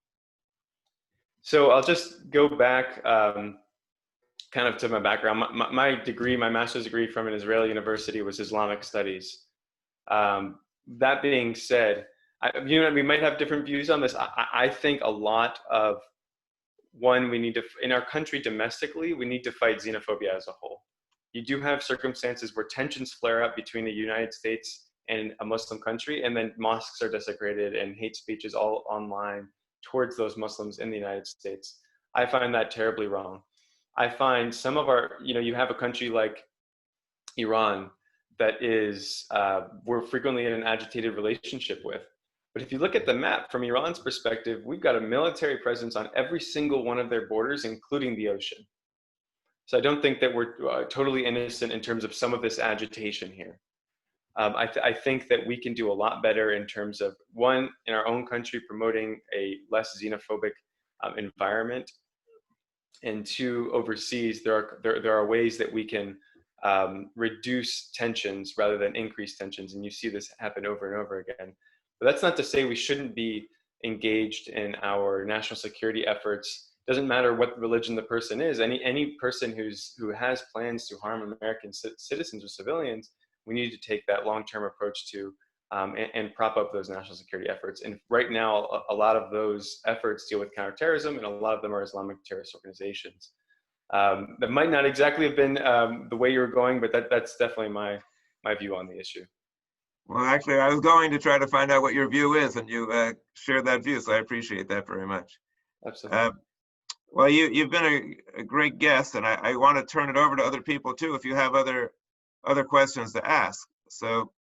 So I'll just go back kind of to my background. My degree, my master's degree from an Israeli university was Islamic studies. That being said, we might have different views on this. I think a lot of, one, we need to, in our country domestically, we need to fight xenophobia as a whole. You do have circumstances where tensions flare up between the United States and a Muslim country, and then mosques are desecrated and hate speech is all online towards those Muslims in the United States. I find that terribly wrong. I find some of our, you have a country like Iran that is, we're frequently in an agitated relationship with. But if you look at the map from Iran's perspective, we've got a military presence on every single one of their borders, including the ocean. So I don't think that we're totally innocent in terms of some of this agitation here. I think that we can do a lot better in terms of, one, in our own country, promoting a less xenophobic environment, and two, overseas, there are ways that we can reduce tensions rather than increase tensions, and you see this happen over and over again. But that's not to say we shouldn't be engaged in our national security efforts. Doesn't matter what religion the person is. Any person who has plans to harm American citizens or civilians, we need to take that long-term approach to and prop up those national security efforts. And right now, a lot of those efforts deal with counterterrorism, and a lot of them are Islamic terrorist organizations. That might not exactly have been the way you were going, but that's definitely my view on the issue. Well, actually, I was going to try to find out what your view is, and you shared that view, so I appreciate that very much. Absolutely. Well, you've been a great guest, and I want to turn it over to other people too if you have other questions to ask. So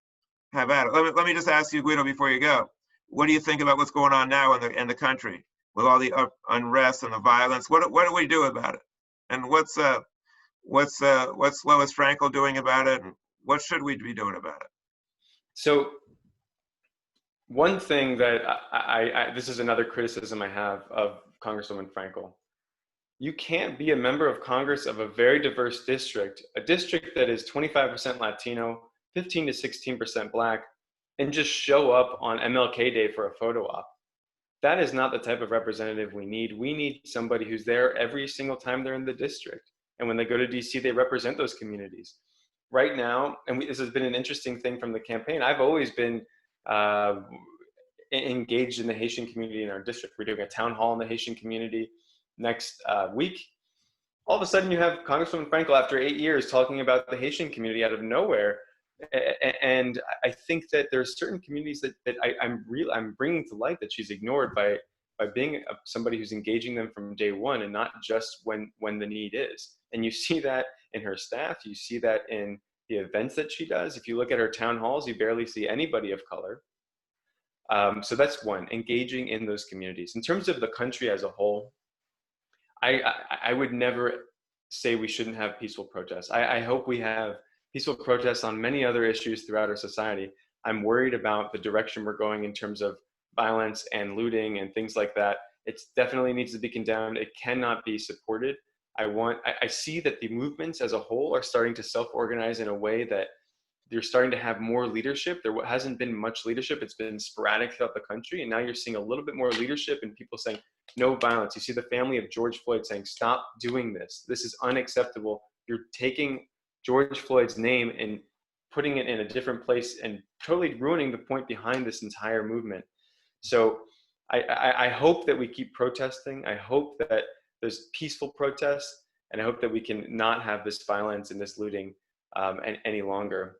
have at it. Let me just ask you, Guido, before you go. What do you think about what's going on now in the country with all the unrest and the violence? What do we do about it? And what's Lois Frankel doing about it? And what should we be doing about it? So one thing that this is another criticism I have of Congresswoman Frankel. You can't be a member of Congress of a very diverse district, a district that is 25% Latino, 15 to 16% Black, and just show up on MLK Day for a photo op. That is not the type of representative we need. We need somebody who's there every single time they're in the district. And when they go to DC, they represent those communities. Right now, and this has been an interesting thing from the campaign, I've always been engaged in the Haitian community in our district. We're doing a town hall in the Haitian community next week. All of a sudden you have Congresswoman Frankel after 8 years talking about the Haitian community out of nowhere. And I think that there are certain communities that I'm bringing to light that she's ignored by being somebody who's engaging them from day one and not just when the need is. And you see that in her staff, you see that in the events that she does. If you look at her town halls, you barely see anybody of color. So that's one, engaging in those communities. In terms of the country as a whole, I would never say we shouldn't have peaceful protests. I hope we have peaceful protests on many other issues throughout our society. I'm worried about the direction we're going in terms of violence and looting and things like that. It definitely needs to be condemned. It cannot be supported. I see that the movements as a whole are starting to self-organize in a way that you're starting to have more leadership. There hasn't been much leadership. It's been sporadic throughout the country. And now you're seeing a little bit more leadership and people saying, no violence. You see the family of George Floyd saying, stop doing this. This is unacceptable. You're taking George Floyd's name and putting it in a different place and totally ruining the point behind this entire movement. So I hope that we keep protesting. I hope that there's peaceful protests, and I hope that we can not have this violence and this looting any longer.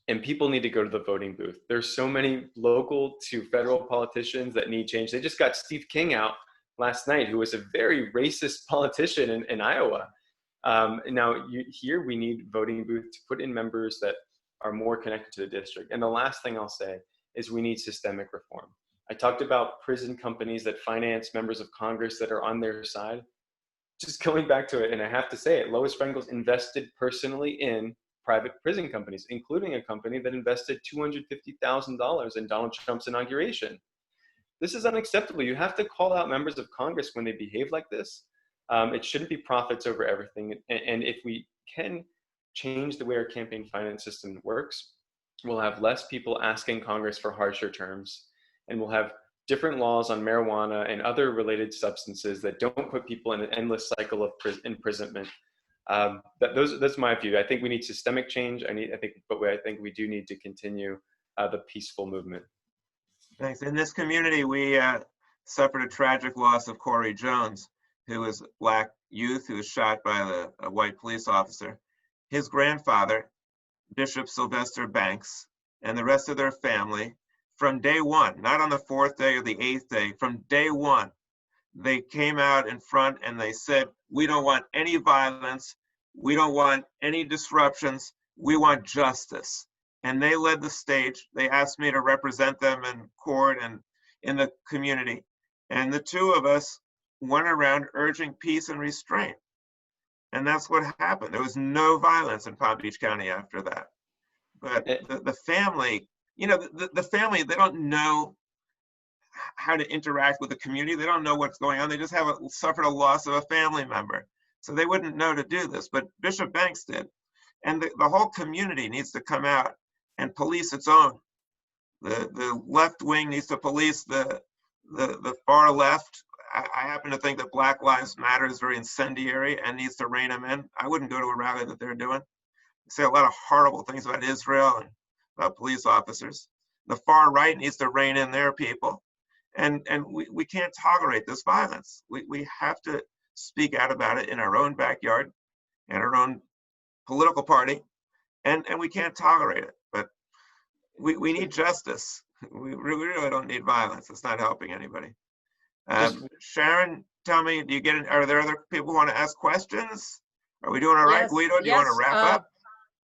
and people need to go to the voting booth. There's so many local to federal politicians that need change. They just got Steve King out last night, who was a very racist politician in Iowa. Now, here we need voting booth to put in members that are more connected to the district. And the last thing I'll say is we need systemic reform. I talked about prison companies that finance members of Congress that are on their side. Just going back to it, and I have to say it, Lois Frengels invested personally in private prison companies, including a company that invested $250,000 in Donald Trump's inauguration. This is unacceptable. You have to call out members of Congress when they behave like this. It shouldn't be profits over everything. And if we can change the way our campaign finance system works, we'll have less people asking Congress for harsher terms, and we'll have different laws on marijuana and other related substances that don't put people in an endless cycle of imprisonment. That's my view. I think we need systemic change. I think we do need to continue the peaceful movement. Thanks. In this community, we suffered a tragic loss of Corey Jones, who was a Black youth who was shot by a white police officer. His grandfather, Bishop Sylvester Banks, and the rest of their family, from day one, not on the 4th day or the 8th day, from day one, they came out in front and they said, we don't want any violence. We don't want any disruptions. We want justice. And they led the stage. They asked me to represent them in court and in the community. And the two of us went around urging peace and restraint. And that's what happened. There was no violence in Palm Beach County after that. But the family, the family, they don't know how to interact with the community. They don't know what's going on. They just suffered a loss of a family member. So they wouldn't know to do this, but Bishop Banks did. And the whole community needs to come out and police its own. The left wing needs to police the far left. I happen to think that Black Lives Matter is very incendiary and needs to rein them in. I wouldn't go to a rally that they're doing. They say a lot of horrible things about Israel and about police officers. The far right needs to rein in their people. And we can't tolerate this violence. We have to speak out about it in our own backyard, in our own political party, and we can't tolerate it. But we need justice. We really don't need violence. It's not helping anybody. Sharon, tell me, are there other people who want to ask questions? Are we doing all right? Yes, Guido, do you want to wrap up?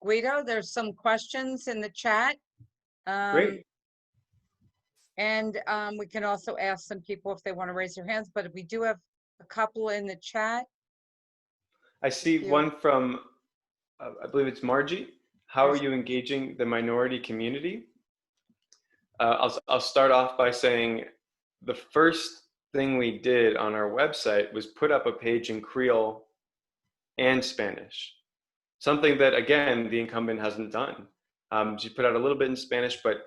Guido, there's some questions in the chat. Great. And we can also ask some people if they want to raise their hands, but we do have a couple in the chat. I see one from, I believe it's Margie. How are you engaging the minority community? I'll start off by saying the first thing we did on our website was put up a page in Creole and Spanish. Something that, again, the incumbent hasn't done. She put out a little bit in Spanish, but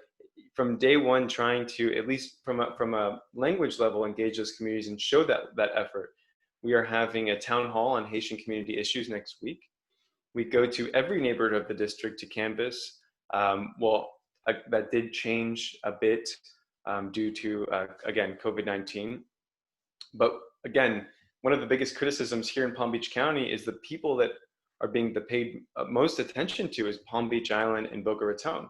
from day one, trying to, at least from a language level, engage those communities and show that effort. We are having a town hall on Haitian community issues next week. We go to every neighborhood of the district to canvass. That did change a bit due to, again, COVID-19. But again, one of the biggest criticisms here in Palm Beach County is the people that are being paid most attention to is Palm Beach Island and Boca Raton,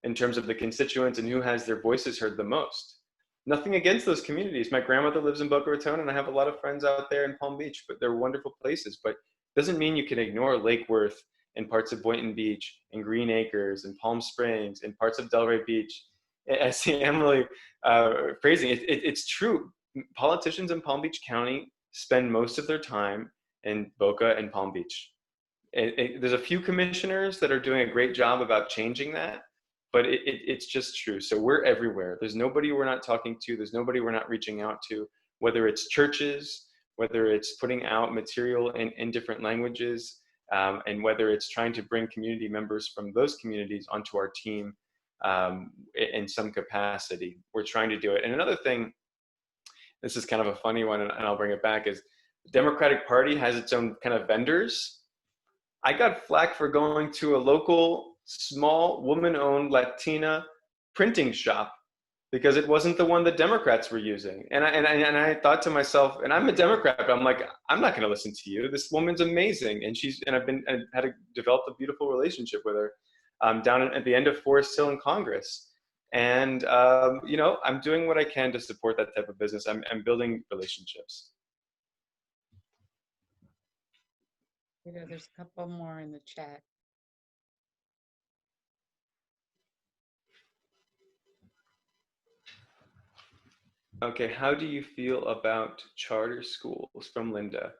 in terms of the constituents and who has their voices heard the most. Nothing against those communities. My grandmother lives in Boca Raton and I have a lot of friends out there in Palm Beach, but they're wonderful places. But it doesn't mean you can ignore Lake Worth and parts of Boynton Beach and Green Acres and Palm Springs and parts of Delray Beach. I see Emily phrasing it. It's true. Politicians in Palm Beach County spend most of their time in Boca and Palm Beach. There's a few commissioners that are doing a great job about changing that, but it's just true. So we're everywhere. There's nobody we're not talking to. There's nobody we're not reaching out to, whether it's churches, whether it's putting out material in different languages, and whether it's trying to bring community members from those communities onto our team in some capacity. We're trying to do it. And another thing, this is kind of a funny one, and I'll bring it back, is the Democratic Party has its own kind of vendors. I got flack for going to a local, small, woman-owned Latina printing shop because it wasn't the one the Democrats were using. And I thought to myself, and I'm a Democrat, but I'm like, I'm not gonna listen to you. This woman's amazing. And I've developed a beautiful relationship with her. down at the end of Forest Hill in Congress. And, you know, I'm doing what I can to support that type of business. I'm building relationships. You know, there's a couple more in the chat. Okay, how do you feel about charter schools, from Linda?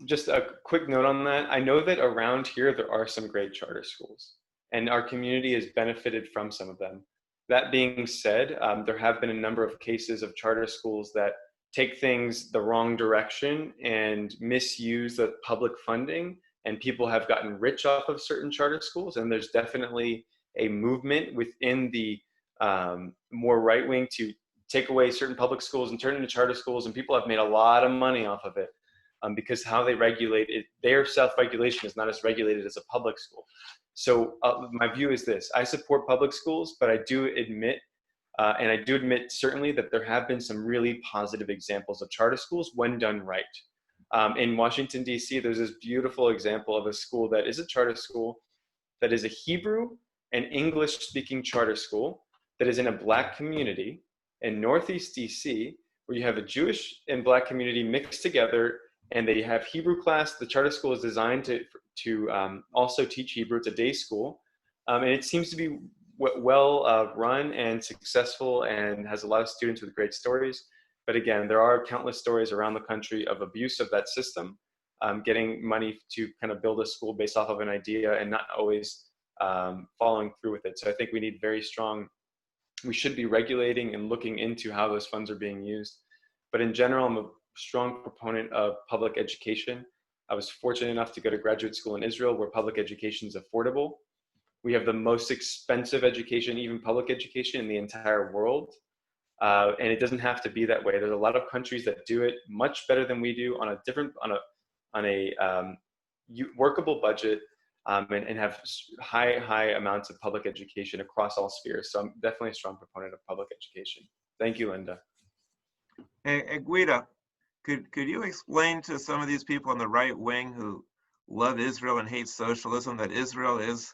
Just a quick note on that. I know that around here, there are some great charter schools, and our community has benefited from some of them. That being said, there have been a number of cases of charter schools that take things the wrong direction and misuse the public funding, and people have gotten rich off of certain charter schools. And there's definitely a movement within the more right wing to take away certain public schools and turn it into charter schools, and people have made a lot of money off of it. Because how they regulate it, their self-regulation is not as regulated as a public school. So my view is this: I support public schools, but I do admit, and I do admit certainly that there have been some really positive examples of charter schools when done right. In Washington, D.C., there's this beautiful example of a school that is a charter school that is a Hebrew and English-speaking charter school that is in a Black community in Northeast D.C., where you have a Jewish and Black community mixed together, and they have Hebrew class. The charter school is designed to also teach Hebrew. It's a day school, and it seems to be well run and successful, and has a lot of students with great stories. But again, there are countless stories around the country of abuse of that system, getting money to kind of build a school based off of an idea and not always following through with it. So I think we need we should be regulating and looking into how those funds are being used. But in general, I'm a strong proponent of public education. I was fortunate enough to go to graduate school in Israel, where public education is affordable. We have the most expensive education, even public education, in the entire world. And it doesn't have to be that way. There's a lot of countries that do it much better than we do on a workable budget, and have high amounts of public education across all spheres. So I'm definitely a strong proponent of public education. Thank you, Linda. Hey, Guido, could you explain to some of these people on the right wing who love Israel and hate socialism that Israel is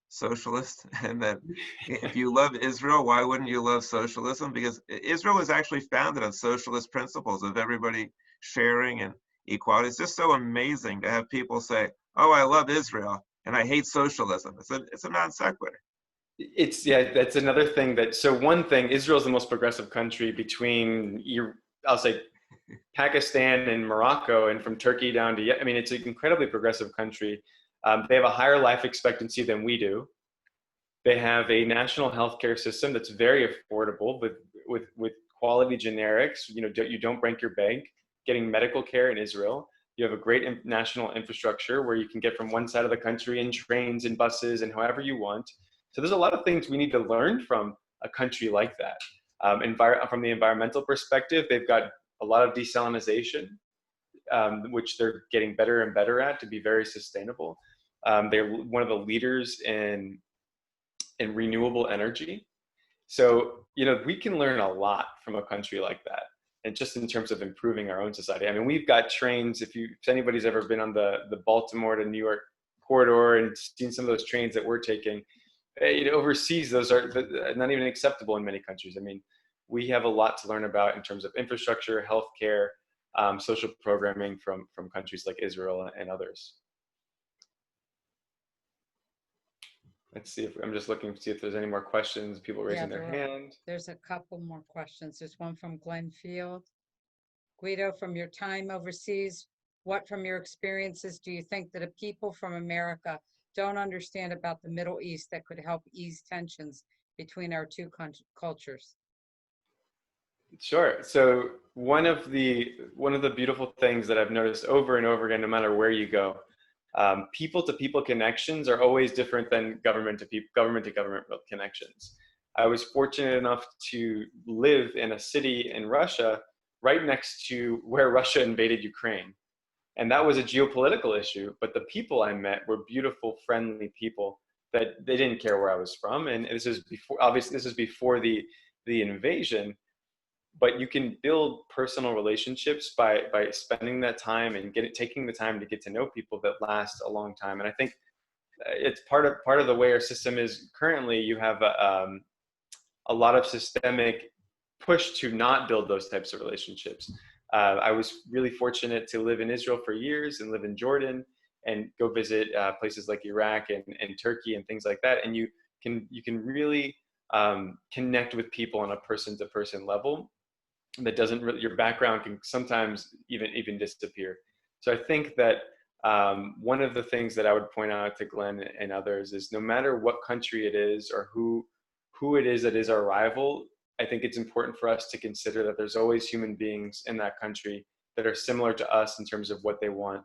socialist, and that if you love Israel, why wouldn't you love socialism? Because Israel was actually founded on socialist principles of everybody sharing and equality. It's just so amazing to have people say, "Oh, I love Israel and I hate socialism." It's a non sequitur. Yeah, that's another thing so one thing, Israel is the most progressive country between, I'll say, Pakistan and Morocco, and from Turkey down to, I mean, it's an incredibly progressive country. They have a higher life expectancy than we do. They have a national healthcare system that's very affordable with quality generics. You know, you don't break your bank getting medical care in Israel. You have a great national infrastructure where you can get from one side of the country in trains and buses and however you want. So there's a lot of things we need to learn from a country like that. From the environmental perspective, they've got a lot of desalinization, which they're getting better and better at to be very sustainable. They're one of the leaders in renewable energy. So, you know, we can learn a lot from a country like that. And just in terms of improving our own society. I mean, we've got trains, if anybody's ever been on the Baltimore to New York corridor and seen some of those trains that we're taking, overseas, those are not even acceptable in many countries. I mean, we have a lot to learn about in terms of infrastructure, healthcare, social programming from countries like Israel and others. Let's see I'm just looking to see if there's any more questions, people raising their hand. There's a couple more questions. There's one from Glenn Field. Guido, from your time overseas, what from your experiences do you think that a people from America don't understand about the Middle East that could help ease tensions between our two cultures? Sure. So one of the beautiful things that I've noticed over and over again, no matter where you go, people to people connections are always different than government to government connections. I was fortunate enough to live in a city in Russia right next to where Russia invaded Ukraine. And that was a geopolitical issue, but the people I met were beautiful, friendly people that they didn't care where I was from. And this is before the invasion, but you can build personal relationships by spending that time and taking the time to get to know people that last a long time. And I think it's part of the way our system is currently. You have a lot of systemic push to not build those types of relationships. I was really fortunate to live in Israel for years and live in Jordan and go visit places like Iraq and Turkey and things like that. And you can really connect with people on a person-to-person level. That doesn't really, your background can sometimes even disappear. So I think that one of the things that I would point out to Glenn and others is no matter what country it is or who it is that is our rival, I think it's important for us to consider that there's always human beings in that country that are similar to us in terms of what they want,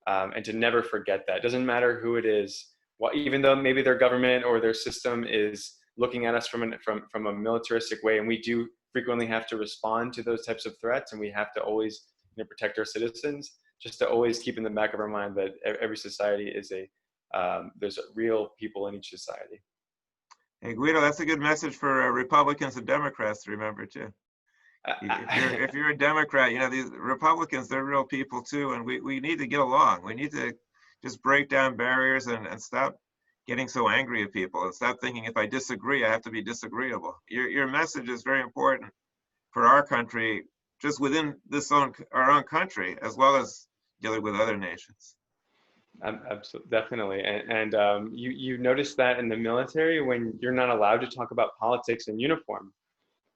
and to never forget that. It doesn't matter who it is, well, even though maybe their government or their system is looking at us from a militaristic way, and we do frequently have to respond to those types of threats, and we have to always protect our citizens, just to always keep in the back of our mind that every society is there's real people in each society. Hey, Guido, that's a good message for Republicans and Democrats to remember too. If you're a Democrat, these Republicans, they're real people too, and we need to get along. We need to just break down barriers and stop getting so angry at people and stop thinking if I disagree, I have to be disagreeable. Your message is very important for our country, just within our own country, as well as dealing with other nations. Absolutely, definitely. And you notice that in the military when you're not allowed to talk about politics in uniform.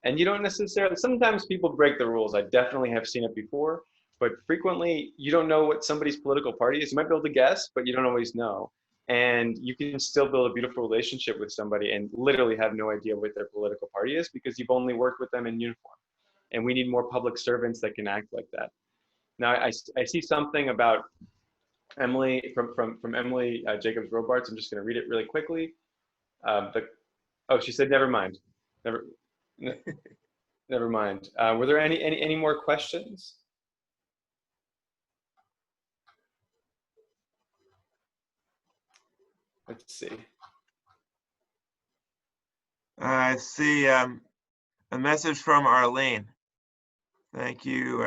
And you don't necessarily, sometimes people break the rules. I definitely have seen it before, but frequently you don't know what somebody's political party is. You might be able to guess, but you don't always know. And you can still build a beautiful relationship with somebody and literally have no idea what their political party is because you've only worked with them in uniform. And we need more public servants that can act like that. Now, I see something about Emily, from Emily Jacobs Robarts. I'm just going to read it really quickly. She said, never mind. Never mind. Were there any more questions? Let's see. I see a message from Arlene. Thank you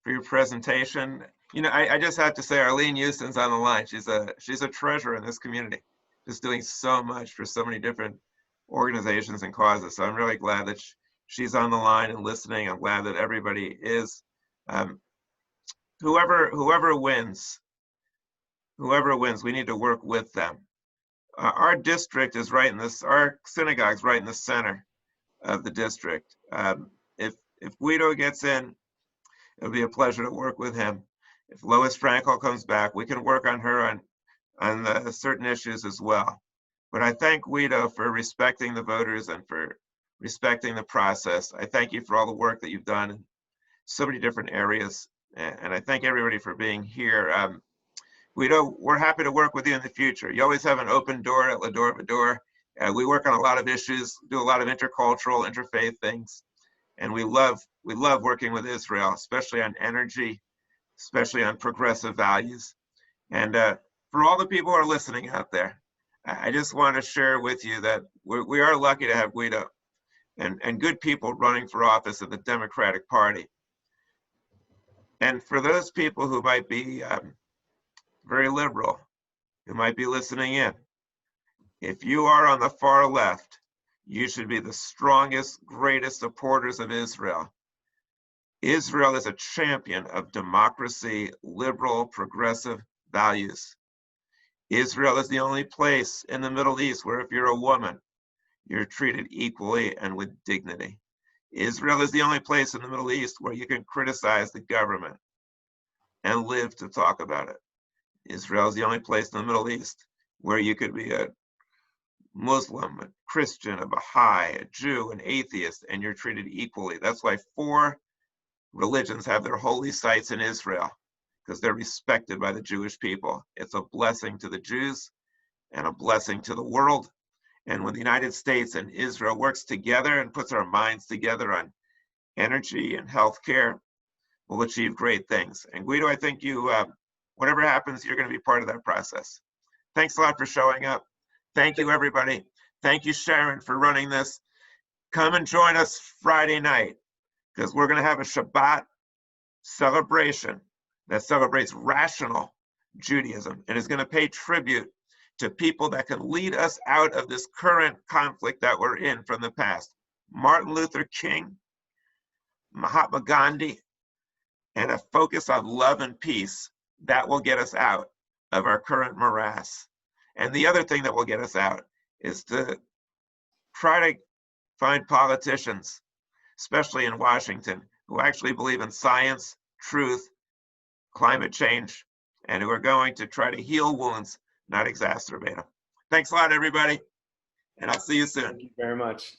for your presentation. I just have to say, Arlene Houston's on the line. She's a treasure in this community, just doing so much for so many different organizations and causes. So I'm really glad that she's on the line and listening. I'm glad that everybody is. Whoever wins, we need to work with them. Our district is right in this. Our synagogue's right in the center of the district. If Guido gets in, it'll be a pleasure to work with him. If Lois Frankel comes back, we can work on her on certain issues as well. But I thank Guido for respecting the voters and for respecting the process. I thank you for all the work that you've done in so many different areas. And I thank everybody for being here. Guido, we're happy to work with you in the future. You always have an open door at Va-Dor. We work on a lot of issues, do a lot of intercultural, interfaith things. And we love working with Israel, especially on energy, especially on progressive values. And for all the people who are listening out there, I just want to share with you that we are lucky to have Guido and good people running for office in the Democratic Party. And for those people who might be very liberal, who might be listening in, if you are on the far left, you should be the strongest, greatest supporters of Israel. Israel is a champion of democracy, liberal, progressive values. Israel is the only place in the Middle East where if you're a woman, you're treated equally and with dignity. Israel is the only place in the Middle East where you can criticize the government and live to talk about it. Israel is the only place in the Middle East where you could be a Muslim, a Christian, a Baha'i, a Jew, an atheist, and you're treated equally. That's why 4 religions have their holy sites in Israel, because they're respected by the Jewish people. It's a blessing to the Jews and a blessing to the world. And when the United States and Israel works together and puts our minds together on energy and healthcare, we'll achieve great things. And Guido, I think you, whatever happens, you're going to be part of that process. Thanks a lot for showing up. Thank you, everybody. Thank you, Sharon, for running this. Come and join us Friday night, because we're going to have a Shabbat celebration that celebrates rational Judaism and is going to pay tribute to people that can lead us out of this current conflict that we're in from the past. Martin Luther King, Mahatma Gandhi, and a focus on love and peace, that will get us out of our current morass. And the other thing that will get us out is to try to find politicians, especially in Washington, who actually believe in science, truth, climate change, and who are going to try to heal wounds, not exacerbate them. Thanks a lot, everybody, and I'll see you soon. Thank you very much.